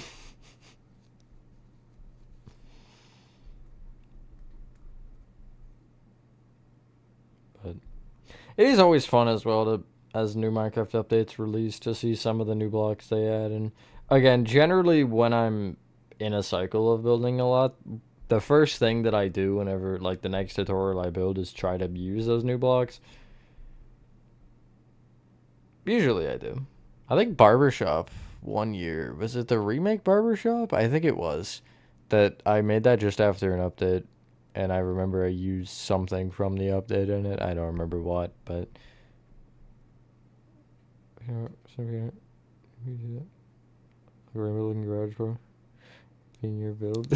But it is always fun as well to, as new Minecraft updates release, to see some of the new blocks they add. And Again, generally when I'm in a cycle of building a lot, the first thing that I do whenever, like, the next tutorial I build is try to use those new blocks. Usually I do. I think Barbershop 1 year, was it the remake Barbershop? I think it was. That I made that just after an update, and I remember I used something from the update in it. I don't remember what, but Remodeling garage bro. In your build.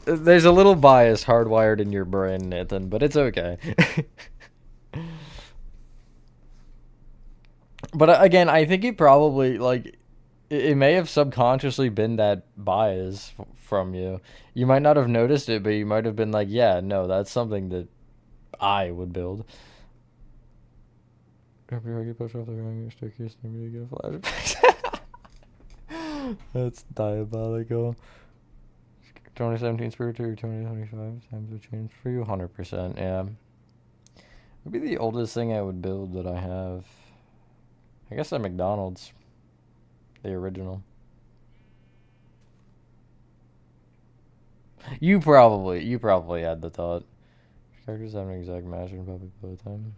There's a little bias hardwired in your brain, Nathan, but it's okay. But again, I think it probably, like, it may have subconsciously been that bias from you. You might not have noticed it, but you might have been like, yeah, no, that's something that I would build. That's diabolical. 2017 Spirit or 2025 times have changed for you? 100%, yeah. Would be the oldest thing I would build that I have. I guess at McDonald's. The original. You probably had the thought. Characters have an exact match in public play time.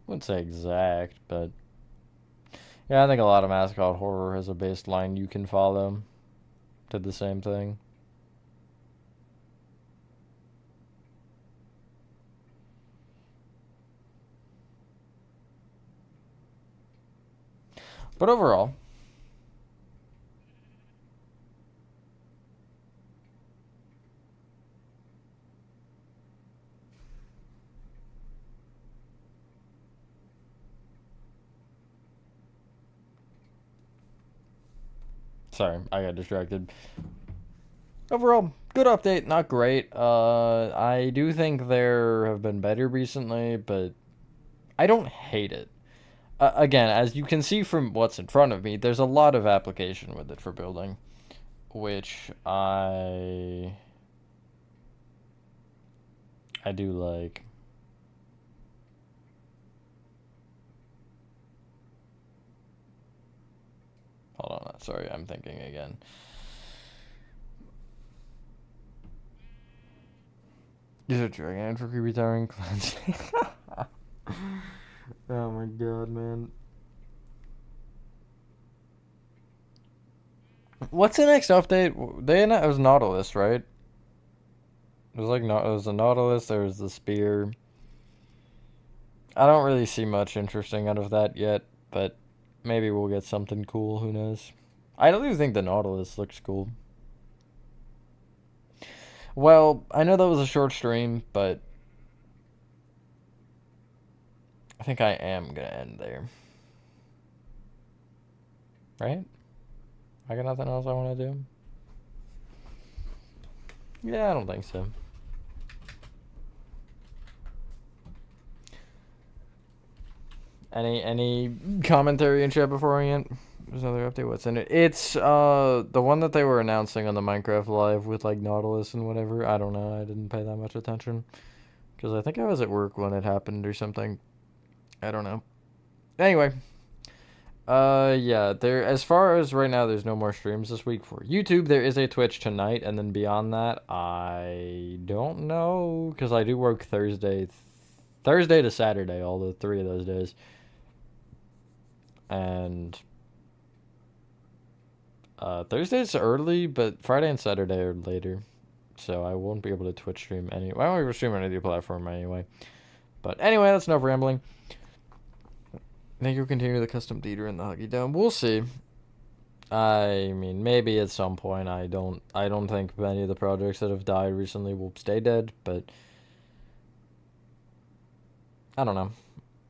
I wouldn't say exact, but yeah, I think a lot of mascot horror has a baseline you can follow. Did the same thing. But overall, sorry, I got distracted. Overall, good update, not great. I do think there have been better recently, but I don't hate it. Again, as you can see from what's in front of me, there's a lot of application with it for building, which I do like. Hold on, sorry, I'm thinking again. Use a dragon for creepy towering cleanse. Oh my god, man. What's the next update? It was Nautilus, right? It was like it was the Nautilus. There was the spear. I don't really see much interesting out of that yet, but maybe we'll get something cool. Who knows? I do think the Nautilus looks cool. Well, I know that was a short stream, but I think I am gonna end there. Right? I got nothing else I want to do. Yeah, I don't think so. Any commentary in chat before I end? There's another update. What's in it? It's the one that they were announcing on the Minecraft Live with like Nautilus and whatever. I don't know. I didn't pay that much attention because I think I was at work when it happened or something. I don't know. Anyway, yeah. There, as far as right now, there's no more streams this week for YouTube. There is a Twitch tonight, and then beyond that, I don't know because I do work Thursday to Saturday, all the 3 of those days. And Thursday's early, but Friday and Saturday are later. So I won't be able to Twitch stream any. I won't be able to stream on any platform anyway. But anyway, that's enough rambling. I think you'll continue the custom theater in the Huggy Dome. We'll see. I mean, maybe at some point. I don't think many of the projects that have died recently will stay dead, but I don't know.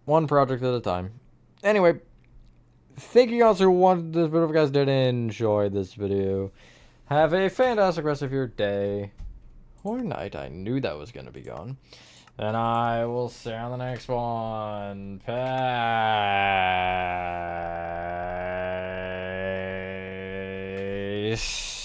One project at a time. Anyway, thank you guys who watched this video. If you guys did enjoy this video, have a fantastic rest of your day or night. I knew that was going to be gone. And I will see you on the next one. Peace.